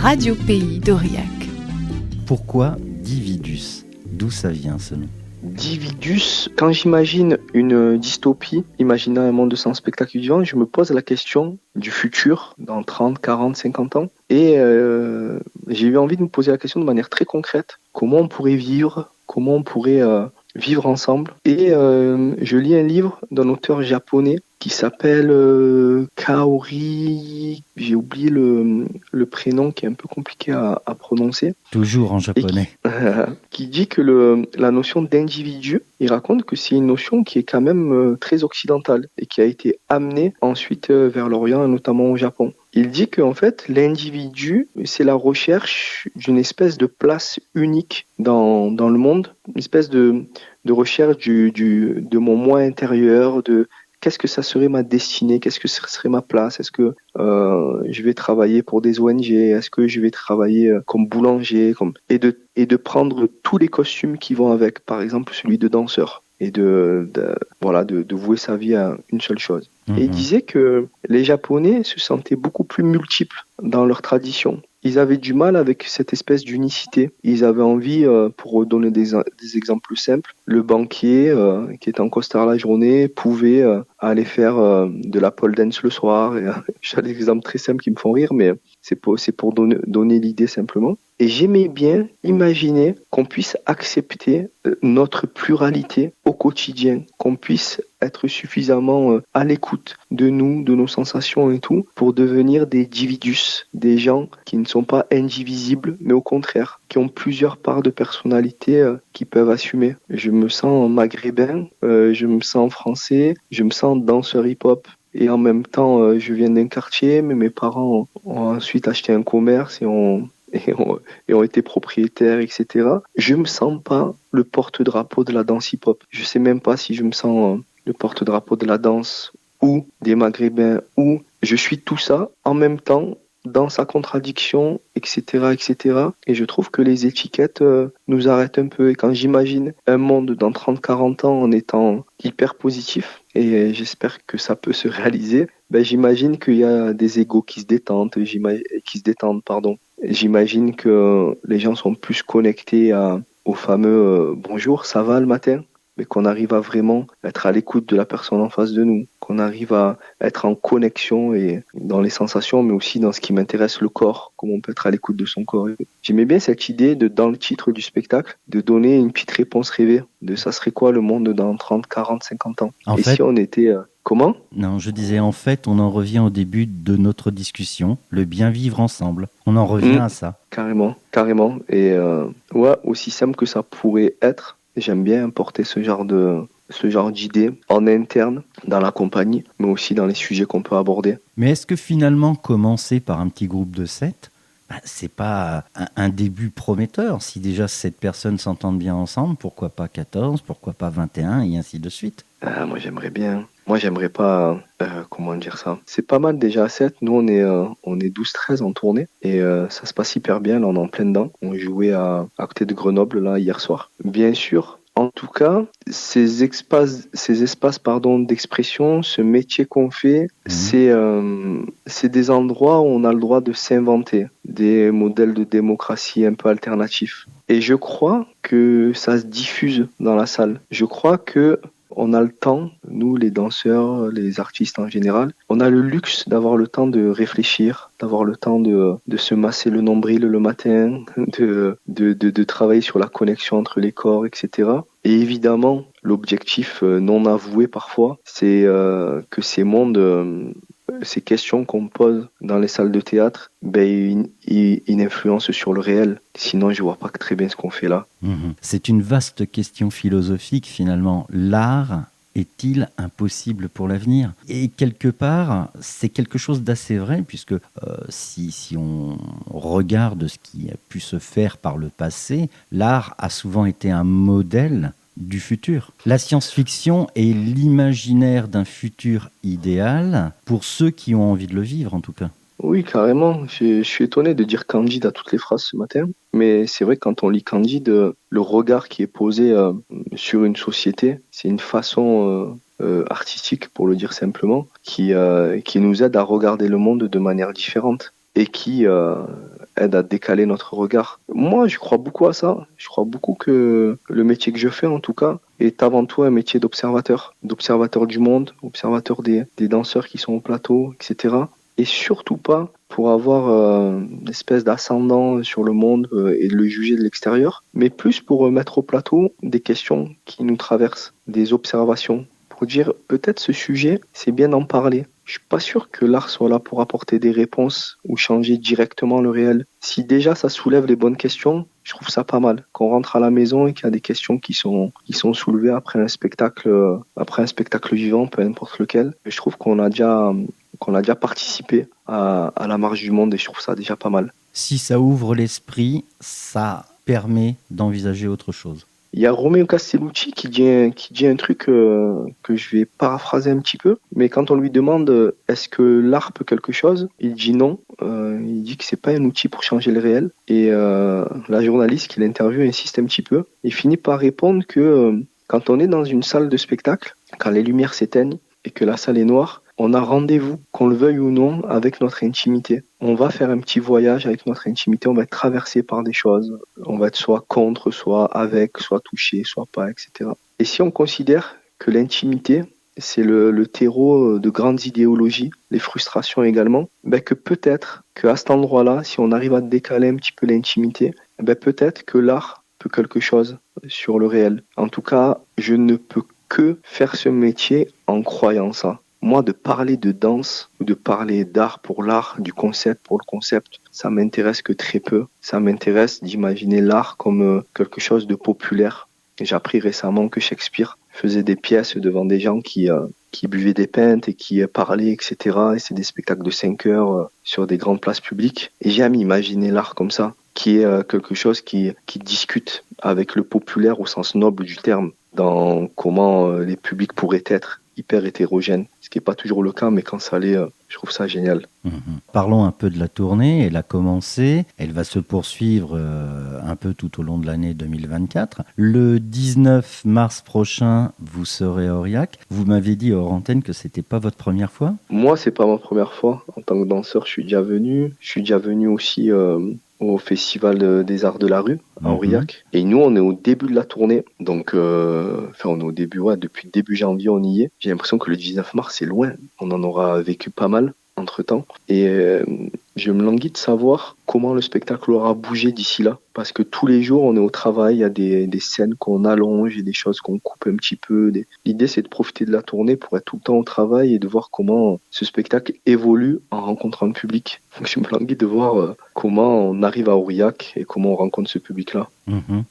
Radio Pays d'Aurillac. Pourquoi Dividus? D'où ça vient ce nom? Dividus, quand j'imagine une dystopie, imaginant un monde sans spectacle vivant, je me pose la question du futur dans 30, 40, 50 ans. Et j'ai eu envie de me poser la question de manière très concrète. Comment on pourrait vivre? Comment on pourrait vivre ensemble? Et je lis un livre d'un auteur japonais qui s'appelle Kaori, j'ai oublié le prénom qui est un peu compliqué à prononcer. Toujours en japonais. Qui dit que la notion d'individu, il raconte que c'est une notion qui est quand même très occidentale et qui a été amenée ensuite vers l'Orient et notamment au Japon. Il dit qu'en fait, l'individu, c'est la recherche d'une espèce de place unique dans le monde, une espèce de recherche de mon moi intérieur, de qu'est-ce que ça serait ma destinée, qu'est-ce que ça serait ma place, est-ce que je vais travailler pour des ONG, est-ce que je vais travailler comme boulanger, et de prendre tous les costumes qui vont avec, par exemple celui de danseur, et de vouer sa vie à une seule chose. Et il disait que les Japonais se sentaient beaucoup plus multiples dans leur tradition. Ils avaient du mal avec cette espèce d'unicité. Ils avaient envie, pour donner des exemples simples, le banquier qui était en costard la journée pouvait aller faire de la pole dance le soir. J'ai des exemples très simples qui me font rire, mais c'est pour donner l'idée simplement. Et j'aimais bien imaginer qu'on puisse accepter notre pluralité au quotidien, qu'on puisse être suffisamment à l'écoute de nous, de nos sensations et tout, pour devenir des dividus, des gens qui ne sont pas indivisibles, mais au contraire, qui ont plusieurs parts de personnalité qui peuvent assumer. Je me sens maghrébin, je me sens français, je me sens danseur hip-hop. Et en même temps, je viens d'un quartier, mais mes parents ont ensuite acheté un commerce et ont été propriétaires, etc. Je me sens pas le porte-drapeau de la danse hip-hop. Je sais même pas si je me sens le porte-drapeau de la danse ou des Maghrébins, ou je suis tout ça en même temps, dans sa contradiction, etc., etc. Et je trouve que les étiquettes nous arrêtent un peu. Et quand j'imagine un monde dans 30-40 ans en étant hyper positif, et j'espère que ça peut se réaliser, j'imagine qu'il y a des égos qui se détendent, J'imagine que les gens sont plus connectés au fameux bonjour, ça va le matin, mais qu'on arrive à vraiment être à l'écoute de la personne en face de nous, qu'on arrive à être en connexion et dans les sensations, mais aussi dans ce qui m'intéresse, le corps, comment on peut être à l'écoute de son corps. J'aimais bien cette idée dans le titre du spectacle, de donner une petite réponse rêvée de ça serait quoi le monde dans 30, 40, 50 ans. En et fait, si on était... Comment ? Non, je disais en fait, on en revient au début de notre discussion, le bien vivre ensemble. On en revient à ça. Carrément. Et aussi simple que ça pourrait être, j'aime bien porter ce genre d'idées en interne dans la compagnie, mais aussi dans les sujets qu'on peut aborder. Mais est-ce que finalement, commencer par un petit groupe de 7, c'est pas un début prometteur? Si déjà 7 personnes s'entendent bien ensemble, pourquoi pas 14, pourquoi pas 21 et ainsi de suite? Moi j'aimerais bien. Moi j'aimerais pas, comment dire ça. C'est pas mal déjà à 7, nous on est 12-13 en tournée et ça se passe hyper bien, là on est en plein dedans. On jouait à côté de Grenoble là hier soir. Bien sûr, en tout cas, ces espaces d'expression, ce métier qu'on fait, c'est des endroits où on a le droit de s'inventer des modèles de démocratie un peu alternatifs. Et je crois que ça se diffuse dans la salle. Je crois que on a le temps, nous les danseurs, les artistes en général, on a le luxe d'avoir le temps de réfléchir, d'avoir le temps de se masser le nombril le matin, de travailler sur la connexion entre les corps, etc. Et évidemment, l'objectif non avoué parfois, c'est que ces mondes, ces questions qu'on pose dans les salles de théâtre, ils influencent sur le réel. Sinon, je vois pas très bien ce qu'on fait là. C'est une vaste question philosophique finalement. L'art est-il impossible pour l'avenir? Et quelque part, c'est quelque chose d'assez vrai, puisque si on regarde ce qui a pu se faire par le passé, l'art a souvent été un modèle du futur. La science-fiction est l'imaginaire d'un futur idéal pour ceux qui ont envie de le vivre, en tout cas. Oui, carrément. Je suis étonné de dire Candide à toutes les phrases ce matin. Mais c'est vrai que quand on lit Candide, le regard qui est posé sur une société, c'est une façon artistique, pour le dire simplement, qui nous aide à regarder le monde de manière différente et qui aide à décaler notre regard. Moi, je crois beaucoup à ça. Je crois beaucoup que le métier que je fais, en tout cas, est avant tout un métier d'observateur du monde, observateur des danseurs qui sont au plateau, etc. Et surtout pas pour avoir une espèce d'ascendant sur le monde et le juger de l'extérieur, mais plus pour mettre au plateau des questions qui nous traversent, des observations, pour dire peut-être ce sujet, c'est bien d'en parler. Je suis pas sûr que l'art soit là pour apporter des réponses ou changer directement le réel. Si déjà ça soulève les bonnes questions, je trouve ça pas mal. Qu'on rentre à la maison et qu'il y a des questions qui sont soulevées après un spectacle vivant, peu importe lequel, je trouve qu'on a déjà participé à la marche du monde et je trouve ça déjà pas mal. Si ça ouvre l'esprit, ça permet d'envisager autre chose. Il y a Romeo Castellucci qui dit un truc que je vais paraphraser un petit peu, mais quand on lui demande est-ce que l'art peut quelque chose, il dit non. Il dit que c'est pas un outil pour changer le réel. Et la journaliste qui l'interviewe insiste un petit peu. Il finit par répondre que quand on est dans une salle de spectacle, quand les lumières s'éteignent et que la salle est noire, on a rendez-vous, qu'on le veuille ou non, avec notre intimité. On va faire un petit voyage avec notre intimité, on va être traversé par des choses. On va être soit contre, soit avec, soit touché, soit pas, etc. Et si on considère que l'intimité, c'est le terreau de grandes idéologies, les frustrations également, que peut-être qu'à cet endroit-là, si on arrive à décaler un petit peu l'intimité, peut-être que l'art peut quelque chose sur le réel. En tout cas, je ne peux que faire ce métier en croyant ça. Moi, de parler de danse ou de parler d'art pour l'art, du concept pour le concept, ça m'intéresse que très peu. Ça m'intéresse d'imaginer l'art comme quelque chose de populaire. J'ai appris récemment que Shakespeare faisait des pièces devant des gens qui buvaient des pintes et qui parlaient, etc. Et c'est des spectacles de 5 heures sur des grandes places publiques. Et j'aime imaginer l'art comme ça, qui est quelque chose qui discute avec le populaire au sens noble du terme, dans comment les publics pourraient être hyper hétérogène, ce qui n'est pas toujours le cas, mais quand ça l'est, je trouve ça génial. Parlons un peu de la tournée. Elle a commencé, elle va se poursuivre un peu tout au long de l'année 2024. Le 19 mars prochain, vous serez à Aurillac. Vous m'avez dit hors antenne que c'était pas votre première fois. Moi, c'est pas ma première fois. En tant que danseur, je suis déjà venu. Je suis déjà venu aussi au Festival des Arts de la Rue à Aurillac. Et nous, on est au début de la tournée. Donc, on est au début, depuis début janvier, on y est. J'ai l'impression que le 19 mars, c'est loin. On en aura vécu pas mal entre-temps. Et je me languis de savoir comment le spectacle aura bougé d'ici là. Parce que tous les jours, on est au travail, il y a des scènes qu'on allonge, il y a des choses qu'on coupe un petit peu. L'idée, c'est de profiter de la tournée pour être tout le temps au travail et de voir comment ce spectacle évolue en rencontrant le public. Donc, je me languis de voir comment on arrive à Aurillac et comment on rencontre ce public-là.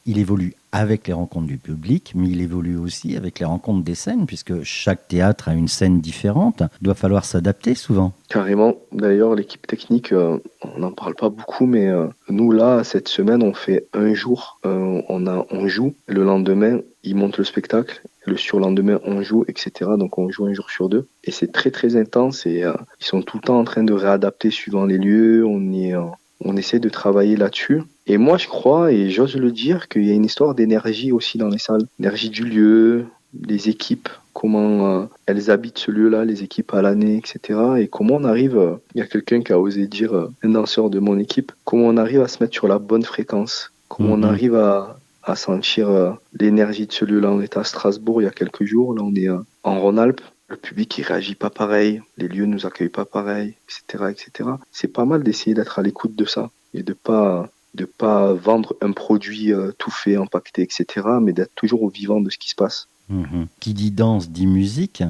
Il évolue avec les rencontres du public, mais il évolue aussi avec les rencontres des scènes, puisque chaque théâtre a une scène différente. Il doit falloir s'adapter souvent. Carrément. D'ailleurs, l'équipe technique, on n'en parle pas beaucoup, mais nous, là, cette semaine, on fait un jour, on joue. Le lendemain, ils montent le spectacle. Le surlendemain, on joue, etc. Donc, on joue un jour sur 2. Et c'est très, très intense. Et ils sont tout le temps en train de réadapter suivant les lieux. On essaie de travailler là-dessus. Et moi, je crois, et j'ose le dire, qu'il y a une histoire d'énergie aussi dans les salles. L'énergie du lieu, les équipes, comment elles habitent ce lieu-là, les équipes à l'année, etc. Et comment on arrive, il y a quelqu'un qui a osé dire, un danseur de mon équipe, comment on arrive à se mettre sur la bonne fréquence, comment on arrive à sentir l'énergie de ce lieu-là. On était à Strasbourg il y a quelques jours, là on est en Rhône-Alpes. Le public, il réagit pas pareil, les lieux nous accueillent pas pareil, etc., etc. C'est pas mal d'essayer d'être à l'écoute de ça et de pas vendre un produit tout fait, empaqueté, etc., mais d'être toujours au vivant de ce qui se passe. Qui dit danse dit musique.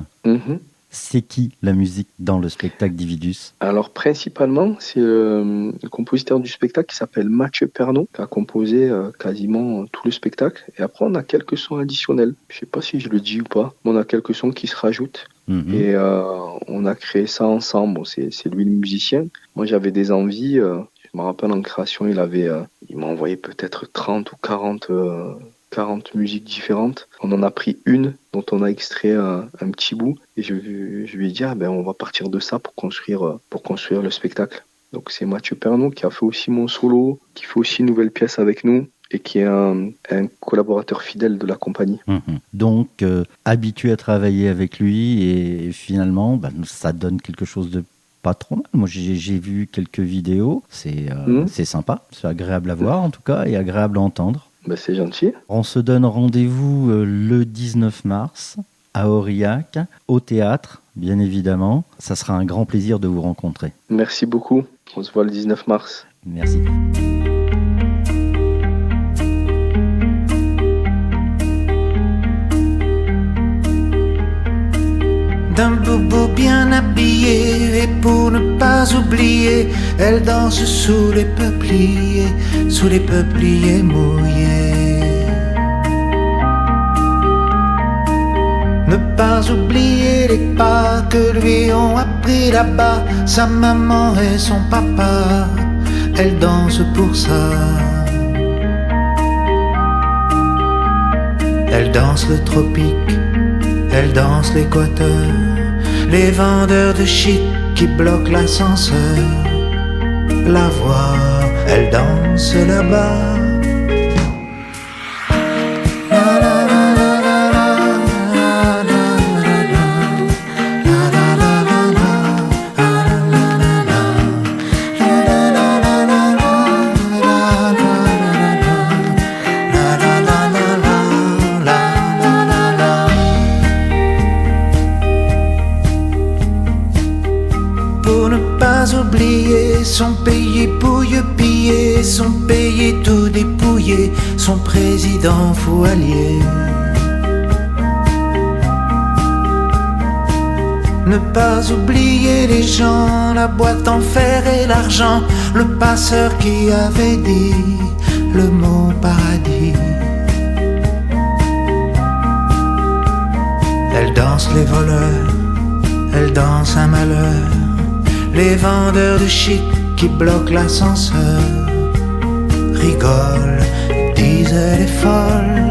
C'est qui la musique dans le spectacle d'Ividus ? Alors principalement, c'est le compositeur du spectacle qui s'appelle Mathieu Pernaut, qui a composé quasiment tout le spectacle. Et après, on a quelques sons additionnels. Je sais pas si je le dis ou pas, mais on a quelques sons qui se rajoutent. Et on a créé ça ensemble. Bon, c'est lui le musicien. Moi, j'avais des envies. Je me rappelle en création, il m'a envoyé peut-être 30 ou 40 musiques différentes. On en a pris une dont on a extrait un petit bout et je lui ai dit on va partir de ça pour construire le spectacle. Donc c'est Mathieu Pernaut qui a fait aussi mon solo, qui fait aussi une nouvelle pièce avec nous et qui est un collaborateur fidèle de la compagnie. Donc habitué à travailler avec lui et finalement ça donne quelque chose de pas trop mal. Moi, j'ai vu quelques vidéos. C'est sympa. C'est agréable à voir, en tout cas, et agréable à entendre. C'est gentil. On se donne rendez-vous le 19 mars à Aurillac, au théâtre, bien évidemment. Ça sera un grand plaisir de vous rencontrer. Merci beaucoup. On se voit le 19 mars. Merci. D'un boubou bien habillé, et pour ne pas oublier, elle danse sous les peupliers mouillés. Ne pas oublier les pas que lui ont appris là-bas, sa maman et son papa, elle danse pour ça. Elle danse le tropique, elle danse l'équateur, les vendeurs de shit qui bloquent l'ascenseur. La voir, elle danse là-bas. Son pays pouille pillé, son pays tout dépouillé, son président fou allié. Ne pas oublier les gens, la boîte en fer et l'argent, le passeur qui avait dit le mot paradis. Elle danse les voleurs, elle danse un malheur, les vendeurs de shit qui bloquent l'ascenseur rigolent, disent elle est folle.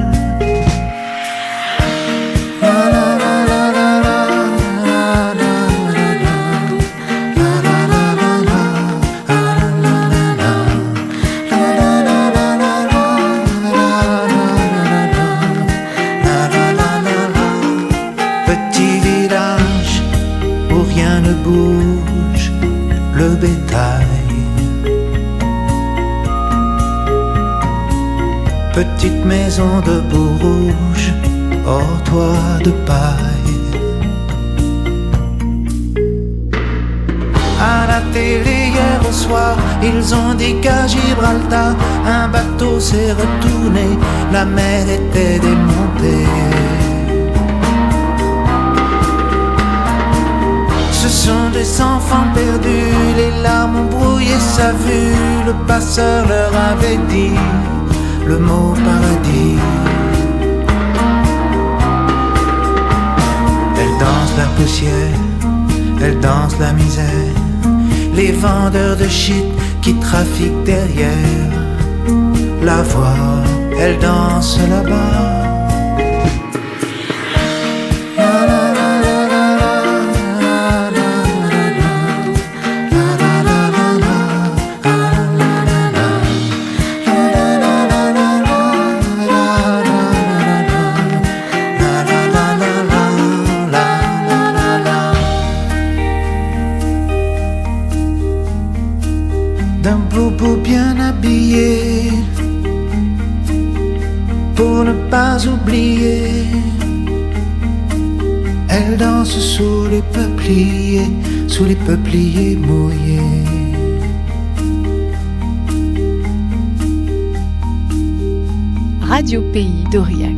Petit village où rien ne bouge, le bétail. Petite maison de boue rouge, hors toit de paille. À la télé hier au soir, ils ont dit qu'à Gibraltar, un bateau s'est retourné, la mer était démontée. Ce sont des enfants perdus, les larmes ont brouillé sa vue. Le passeur leur avait dit le mot paradis. Elle danse la poussière, elle danse la misère, les vendeurs de shit qui trafiquent derrière. La voir, elle danse là-bas. D'un boubou bien habillé, pour ne pas oublier, elle danse sous les peupliers mouillés. Radio Pays d'Aurillac.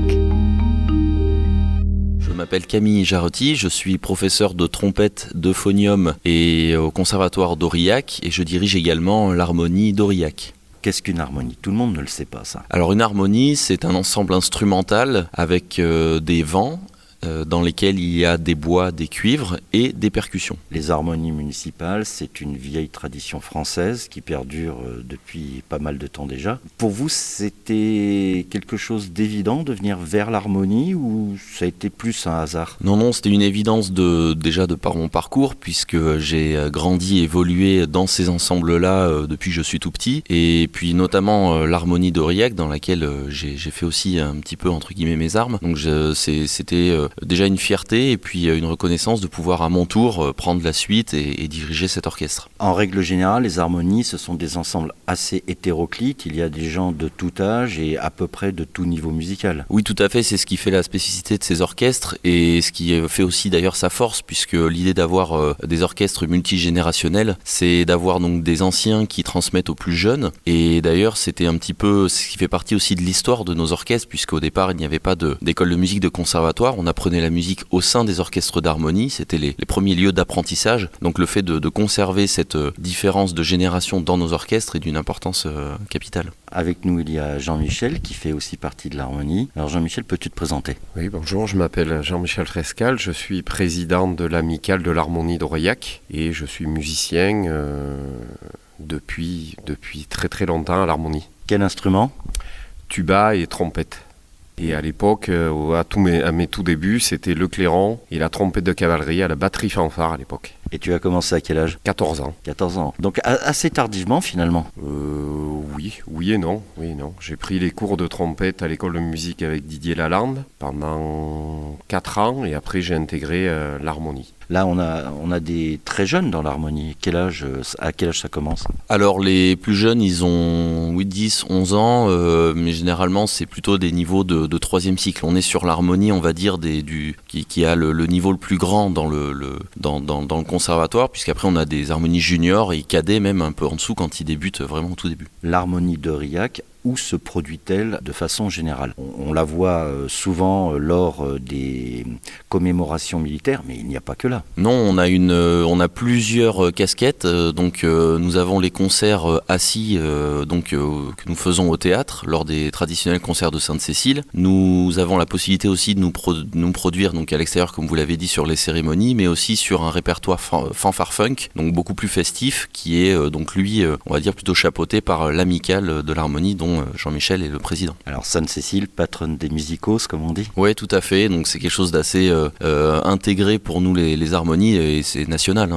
Je m'appelle Camille Jarotti, je suis professeur de trompette d'euphonium et au conservatoire d'Aurillac et je dirige également l'harmonie d'Aurillac. Qu'est-ce qu'une harmonie ? Tout le monde ne le sait pas, ça. Alors une harmonie, c'est un ensemble instrumental avec des vents dans lesquels il y a des bois, des cuivres et des percussions. Les harmonies municipales, c'est une vieille tradition française qui perdure depuis pas mal de temps déjà. Pour vous, c'était quelque chose d'évident de venir vers l'harmonie ou ça a été plus un hasard ? Non, c'était une évidence déjà de par mon parcours puisque j'ai grandi, évolué dans ces ensembles-là depuis que je suis tout petit et puis notamment l'harmonie d'Aurillac dans laquelle j'ai fait aussi un petit peu entre guillemets mes armes. Donc c'était déjà une fierté et puis une reconnaissance de pouvoir à mon tour prendre la suite et diriger cet orchestre. En règle générale, les harmonies, ce sont des ensembles assez hétéroclites. Il y a des gens de tout âge et à peu près de tout niveau musical. Oui, tout à fait, c'est ce qui fait la spécificité de ces orchestres et ce qui fait aussi d'ailleurs sa force, puisque l'idée d'avoir des orchestres multigénérationnels, c'est d'avoir donc des anciens qui transmettent aux plus jeunes. Et d'ailleurs, c'était un petit peu ce qui fait partie aussi de l'histoire de nos orchestres, puisqu'au départ, il n'y avait pas d'école de musique de conservatoire. On apprenait la musique au sein des orchestres d'harmonie. C'était les premiers lieux d'apprentissage. Donc le fait de conserver cette différence de génération dans nos orchestres est d'une importance capitale. Avec nous, il y a Jean-Michel qui fait aussi partie de l'harmonie. Alors Jean-Michel, peux-tu te présenter ? Oui, bonjour, je m'appelle Jean-Michel Frescal, je suis président de l'amicale de l'harmonie d'Aurillac et je suis musicien depuis très très longtemps à l'harmonie. Quel instrument ? Tuba et trompette. Et à l'époque, à mes tout débuts, c'était le clairon et la trompette de cavalerie à la batterie fanfare à l'époque. Et tu as commencé à quel âge ? 14 ans. 14 ans. Donc assez tardivement finalement. Oui et non. J'ai pris les cours de trompette à l'école de musique avec Didier Lalande pendant 4 ans et après j'ai intégré l'harmonie. Là, on a des très jeunes dans l'harmonie. À quel âge ça commence ? Alors, les plus jeunes, ils ont 8, 10, 11 ans, mais généralement, c'est plutôt des niveaux de 3e cycle. On est sur l'harmonie, on va dire, qui a le niveau le plus grand dans le conservatoire, puisqu'après, on a des harmonies juniors et cadets, même un peu en dessous, quand ils débutent vraiment au tout début. L'harmonie d'Aurillac, où se produit-elle de façon générale ? On la voit souvent lors des commémorations militaires, mais il n'y a pas que là. Non, on a plusieurs casquettes. Nous avons les concerts assis que nous faisons au théâtre lors des traditionnels concerts de Sainte-Cécile. Nous avons la possibilité aussi de nous produire donc à l'extérieur, comme vous l'avez dit, sur les cérémonies, mais aussi sur un répertoire fanfare funk, donc beaucoup plus festif, qui est on va dire plutôt chapeauté par l'amicale de l'harmonie, dont Jean-Michel est le président. Alors Sainte-Cécile, patronne des musicos, comme on dit ? Oui, tout à fait. Donc c'est quelque chose d'assez intégré pour nous les harmonies et c'est national.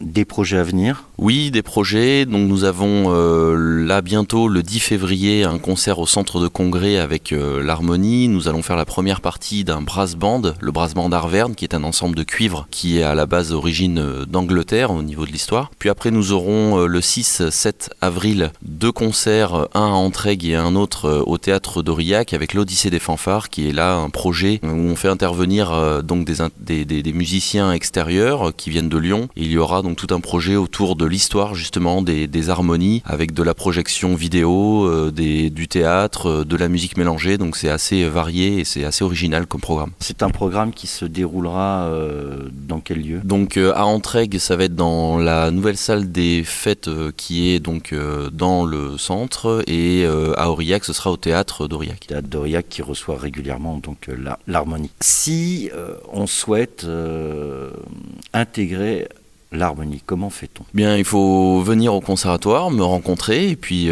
Des projets à venir ? Oui, des projets. Donc nous avons là bientôt le 10 février un concert au centre de congrès avec l'harmonie. Nous allons faire la première partie d'un brass band, le brass band Arverne, qui est un ensemble de cuivre qui est à la base d'origine d'Angleterre au niveau de l'histoire. Puis après nous aurons le 6-7 avril 2 concerts, un à Entraigues et un autre au théâtre d'Aurillac avec l'Odyssée des fanfares, qui est là un projet où on fait intervenir donc des musiciens extérieurs qui viennent de Lyon. Et il y aura donc tout un projet autour de l'histoire justement des harmonies avec de la projection vidéo, du théâtre, de la musique mélangée. Donc c'est assez varié et c'est assez original comme programme. C'est un programme qui se déroulera dans quel lieu ? Donc à Entraigues, ça va être dans la nouvelle salle des fêtes qui est donc dans le centre et à Aurillac, ce sera au théâtre d'Aurillac. Théâtre d'Aurillac qui reçoit régulièrement donc l'harmonie. Si on souhaite intégrer l'harmonie, comment fait-on ? Bien, il faut venir au conservatoire, me rencontrer et puis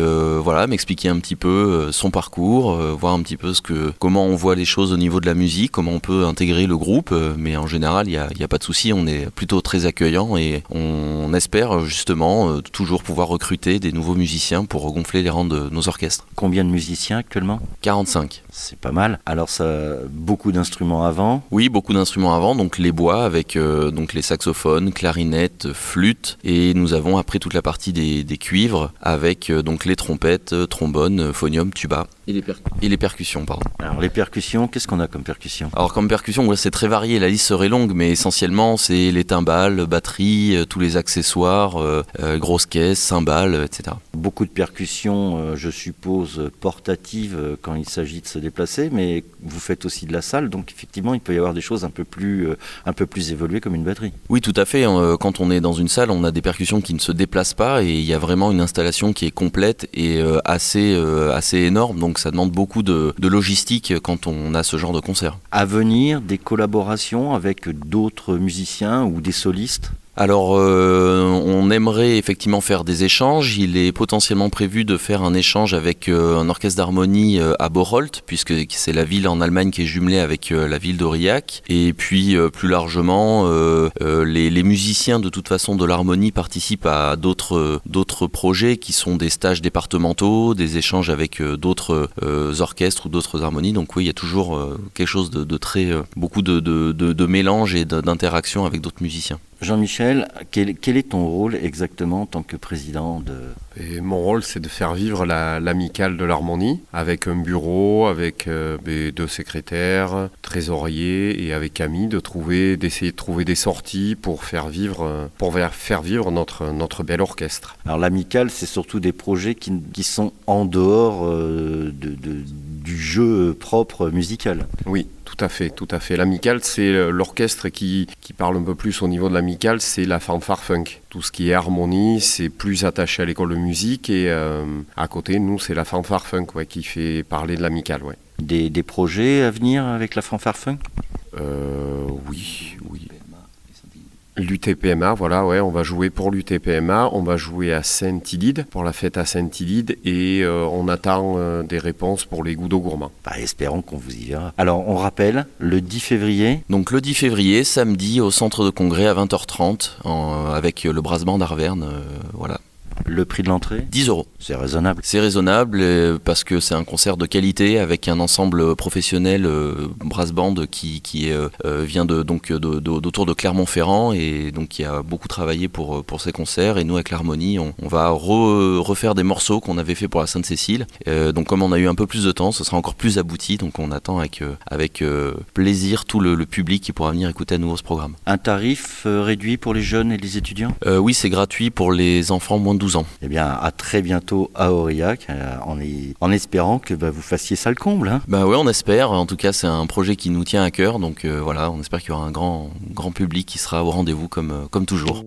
m'expliquer un petit peu son parcours, voir un petit peu comment on voit les choses au niveau de la musique, comment on peut intégrer le groupe, mais en général, il y a pas de souci, on est plutôt très accueillant et on espère justement toujours pouvoir recruter des nouveaux musiciens pour regonfler les rangs de nos orchestres. Combien de musiciens actuellement ? 45. C'est pas mal. Alors beaucoup d'instruments avant ? Oui, beaucoup d'instruments avant, donc les bois avec donc les saxophones, clarinettes, flûte, et nous avons après toute la partie des cuivres avec donc les trompettes, trombones, phonium, tuba et les percussions. Alors les percussions, qu'est-ce qu'on a comme percussions ? Alors comme percussion, c'est très varié, la liste serait longue, mais essentiellement c'est les timbales, batterie, tous les accessoires, grosses caisses, cymbales, etc. Beaucoup de percussions, je suppose, portatives quand il s'agit de se déplacer, mais vous faites aussi de la salle, donc effectivement il peut y avoir des choses un peu plus évoluées comme une batterie. Oui, tout à fait. Quand on est dans une salle, on a des percussions qui ne se déplacent pas et il y a vraiment une installation qui est complète et assez énorme, donc ça demande beaucoup de logistique quand on a ce genre de concert. À venir, des collaborations avec d'autres musiciens ou des solistes ? Alors, on aimerait effectivement faire des échanges. Il est potentiellement prévu de faire un échange avec un orchestre d'harmonie à Bocholt, puisque c'est la ville en Allemagne qui est jumelée avec la ville d'Aurillac. Et puis, plus largement, les musiciens de toute façon de l'harmonie participent à d'autres projets qui sont des stages départementaux, des échanges avec d'autres orchestres ou d'autres harmonies. Donc oui, il y a toujours quelque chose de très... beaucoup de mélange et d'interaction avec d'autres musiciens. Jean-Michel, quel est ton rôle exactement en tant que président de... Et mon rôle, c'est de faire vivre l'amicale de l'harmonie, avec un bureau, avec 2 secrétaires, trésoriers, et avec Camille, d'essayer de trouver des sorties pour faire vivre notre bel orchestre. Alors l'amicale, c'est surtout des projets qui sont en dehors du jeu propre musical. Oui, tout à fait. L'amicale, c'est l'orchestre qui parle un peu plus au niveau de l'amicale, c'est la fanfare funk. Tout ce qui est harmonie, c'est plus attaché à l'école de musique, et à côté, nous, c'est la fanfare funk qui fait parler de l'amicale. Ouais. Des projets à venir avec la fanfare funk ? Oui. L'UTPMA, voilà, ouais, on va jouer pour l'UTPMA, on va jouer à Saint-Ilide, pour la fête à Saint-Ilide, et on attend des réponses pour les Goudots gourmands. Espérons qu'on vous y verra. Alors, on rappelle, le 10 février. Donc le 10 février, samedi, au centre de congrès à 20h30, avec le brass band d'Arverne, voilà. Le prix de l'entrée ? 10 €. C'est raisonnable. C'est raisonnable parce que c'est un concert de qualité avec un ensemble professionnel brass band qui vient d'autour de Clermont-Ferrand, et donc qui a beaucoup travaillé pour ces concerts. Et nous, avec l'harmonie, on va refaire des morceaux qu'on avait fait pour la Sainte-Cécile. Donc comme on a eu un peu plus de temps, ce sera encore plus abouti. Donc on attend avec plaisir tout le public qui pourra venir écouter à nouveau ce programme. Un tarif réduit pour les jeunes et les étudiants ? Oui, c'est gratuit pour les enfants moins de 12 ans. Eh bien, à très bientôt à Aurillac, en espérant que vous fassiez ça le comble. Hein. Oui, on espère. En tout cas, c'est un projet qui nous tient à cœur. Donc voilà, on espère qu'il y aura un grand public qui sera au rendez-vous comme toujours.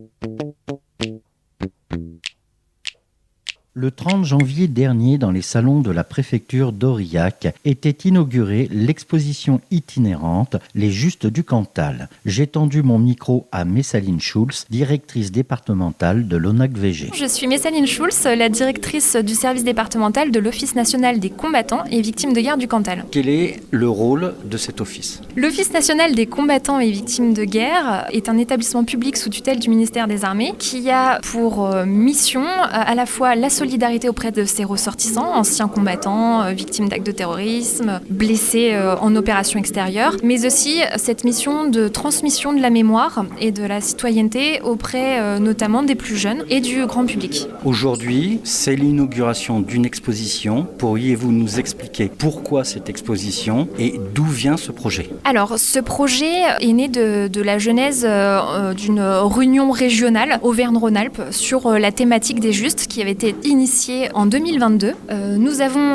Le 30 janvier dernier, dans les salons de la préfecture d'Aurillac, était inaugurée l'exposition itinérante Les Justes du Cantal. J'ai tendu mon micro à Messaline Schulz, directrice départementale de l'ONAC-VG. Je suis Messaline Schulz, la directrice du service départemental de l'Office national des combattants et victimes de guerre du Cantal. Quel est le rôle de cet office ? L'Office national des combattants et victimes de guerre est un établissement public sous tutelle du ministère des Armées qui a pour mission à la fois la solidarité auprès de ses ressortissants, anciens combattants, victimes d'actes de terrorisme, blessés en opération extérieure, mais aussi cette mission de transmission de la mémoire et de la citoyenneté auprès notamment des plus jeunes et du grand public. Aujourd'hui, c'est l'inauguration d'une exposition. Pourriez-vous nous expliquer pourquoi cette exposition et d'où vient ce projet ? Alors, ce projet est né de la genèse d'une réunion régionale Auvergne-Rhône-Alpes sur la thématique des Justes qui avait été initiée en 2022. Nous avons,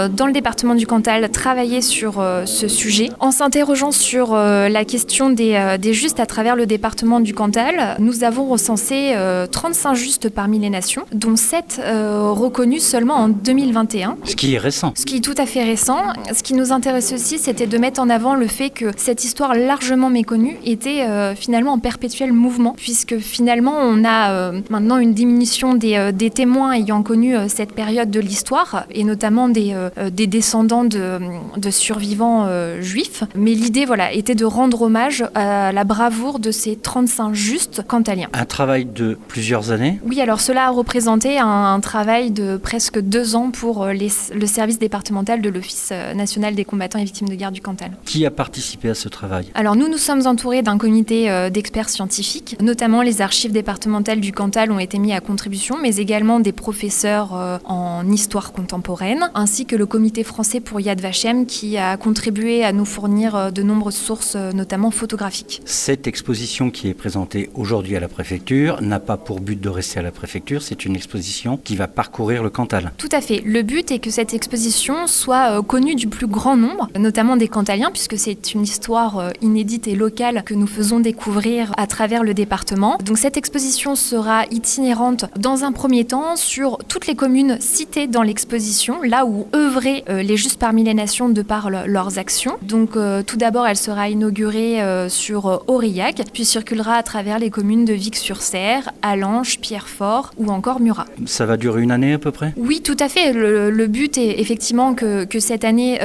dans le département du Cantal, travaillé sur ce sujet. En s'interrogeant sur la question des Justes à travers le département du Cantal, nous avons recensé 35 Justes parmi les nations, dont 7 reconnus seulement en 2021. Ce qui est récent. Ce qui est tout à fait récent. Ce qui nous intéresse aussi, c'était de mettre en avant le fait que cette histoire largement méconnue était finalement en perpétuel mouvement, puisque finalement on a maintenant une diminution des témoins ayant connu cette période de l'histoire, et notamment des descendants de survivants juifs. Mais l'idée était de rendre hommage à la bravoure de ces 35 Justes cantaliens. Un travail de plusieurs années ? Oui, alors cela a représenté un travail de presque 2 ans pour le service départemental de l'Office national des combattants et victimes de guerre du Cantal. Qui a participé à ce travail ? Alors nous sommes entourés d'un comité d'experts scientifiques, notamment les archives départementales du Cantal ont été mis à contribution, mais également des professeurs en histoire contemporaine, ainsi que le comité français pour Yad Vashem qui a contribué à nous fournir de nombreuses sources, notamment photographiques. Cette exposition qui est présentée aujourd'hui à la préfecture n'a pas pour but de rester à la préfecture, c'est une exposition qui va parcourir le Cantal. Tout à fait. Le but est que cette exposition soit connue du plus grand nombre, notamment des Cantaliens, puisque c'est une histoire inédite et locale que nous faisons découvrir à travers le département. Donc cette exposition sera itinérante dans un premier temps sur pour toutes les communes citées dans l'exposition, là où œuvraient les Justes parmi les nations de par leurs actions. Donc tout d'abord, elle sera inaugurée sur Aurillac, puis circulera à travers les communes de Vic-sur-Serre, Allanche, Pierrefort ou encore Murat. Ça va durer une année à peu près ? Oui, tout à fait. Le but est effectivement que cette année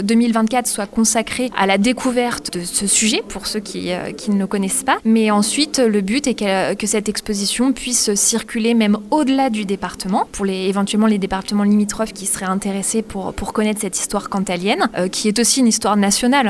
2024 soit consacrée à la découverte de ce sujet, pour ceux qui ne le connaissent pas. Mais ensuite, le but est que cette exposition puisse circuler même au-delà du département, pour éventuellement les départements limitrophes qui seraient intéressés pour connaître cette histoire cantalienne, qui est aussi une histoire nationale,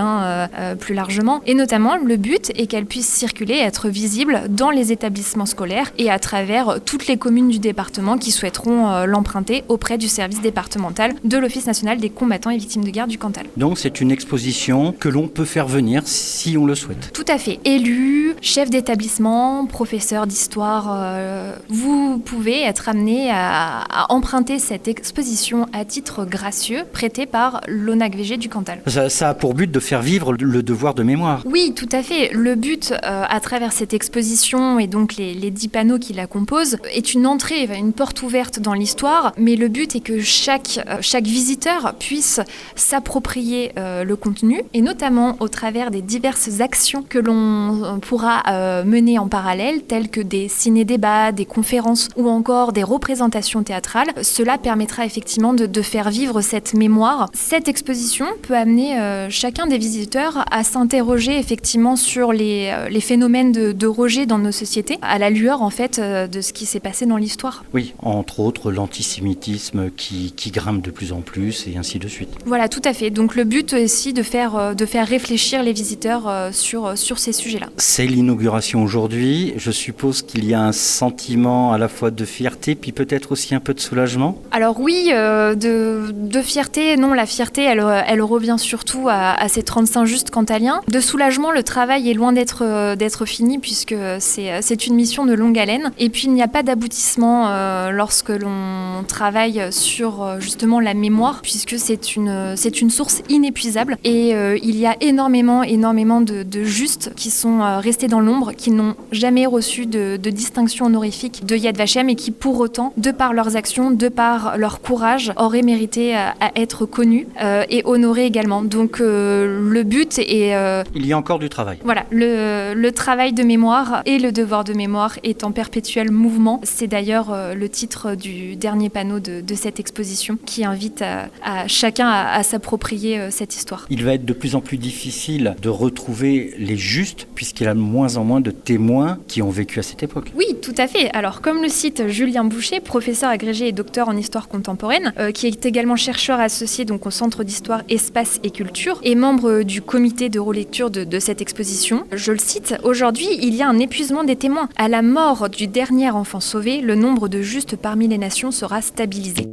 plus largement. Et notamment, le but est qu'elle puisse circuler, être visible dans les établissements scolaires et à travers toutes les communes du département qui souhaiteront l'emprunter auprès du service départemental de l'Office national des combattants et victimes de guerre du Cantal. Donc c'est une exposition que l'on peut faire venir si on le souhaite. Tout à fait. Élus, chefs d'établissement, professeurs d'histoire, vous pouvez être amené à emprunter cette exposition à titre gracieux prêtée par l'ONACVG du Cantal. Ça a pour but de faire vivre le devoir de mémoire. Oui, tout à fait. Le but, à travers cette exposition et donc les 10 panneaux qui la composent, est une entrée, une porte ouverte dans l'histoire, mais le but est que chaque visiteur puisse s'approprier le contenu, et notamment au travers des diverses actions que l'on pourra mener en parallèle, telles que des ciné-débats, des conférences ou encore des représentations théâtrales. Cela permettra effectivement de faire vivre cette mémoire. Cette exposition peut amener chacun des visiteurs à s'interroger effectivement sur les phénomènes de rejet dans nos sociétés, à la lueur en fait de ce qui s'est passé dans l'histoire. Oui, entre autres l'antisémitisme qui grimpe de plus en plus et ainsi de suite. Voilà, tout à fait. Donc le but aussi de faire réfléchir les visiteurs sur ces sujets-là. C'est l'inauguration aujourd'hui. Je suppose qu'il y a un sentiment à la fois de fierté, puis peut-être aussi un peu de soulagement. Alors oui, de fierté, non, la fierté, elle revient surtout à ces 35 justes cantaliens. De soulagement, le travail est loin d'être fini, puisque c'est une mission de longue haleine. Et puis il n'y a pas d'aboutissement lorsque l'on travaille sur justement la mémoire, puisque c'est une source inépuisable. Et il y a énormément de justes qui sont restés dans l'ombre, qui n'ont jamais reçu de distinction honorifique de Yad Vashem et qui pour autant, de par leurs actions, de par leur courage, auraient mérité à être connus et honorés également. Donc le but est... Il y a encore du travail. Voilà, le travail de mémoire et le devoir de mémoire est en perpétuel mouvement. C'est d'ailleurs le titre du dernier panneau de cette exposition qui invite à chacun à s'approprier cette histoire. Il va être de plus en plus difficile de retrouver les justes puisqu'il y a de moins en moins de témoins qui ont vécu à cette époque. Oui, tout à fait. Alors comme le cite Julien Boucher, professeur agrégé et docteur en histoire contemporaine, qui est également chercheur associé donc au Centre d'histoire Espace et Culture et membre du comité de relecture de cette exposition. Je le cite, « Aujourd'hui, il y a un épuisement des témoins. À la mort du dernier enfant sauvé, le nombre de justes parmi les nations sera stabilisé. »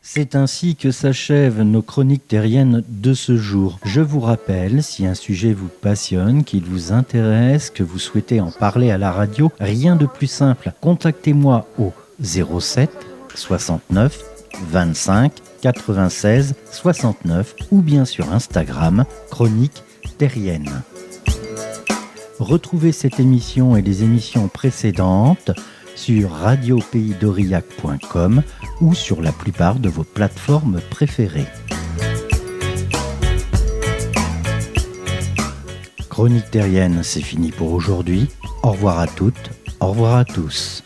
C'est ainsi que s'achèvent nos chroniques terriennes de ce jour. Je vous rappelle, si un sujet vous passionne, qu'il vous intéresse, que vous souhaitez en parler à la radio, rien de plus simple. Contactez-moi au 07 69 25 96 69 ou bien sur Instagram, Chronique Terrienne. Retrouvez cette émission et les émissions précédentes sur radiopaysdaurillac.com ou sur la plupart de vos plateformes préférées. Chronique terrienne, c'est fini pour aujourd'hui. Au revoir à toutes, au revoir à tous.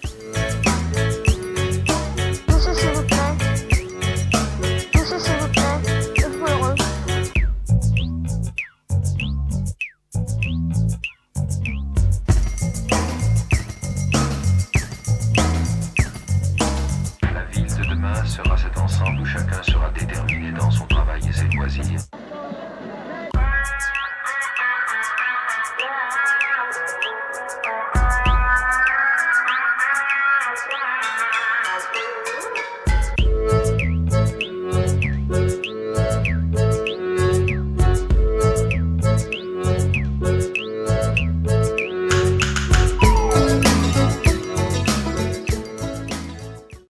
Monsieur, s'il vous plaît. Monsieur, s'il vous plaît. Êtes-vous heureux? La ville de demain sera cet ensemble où chacun sera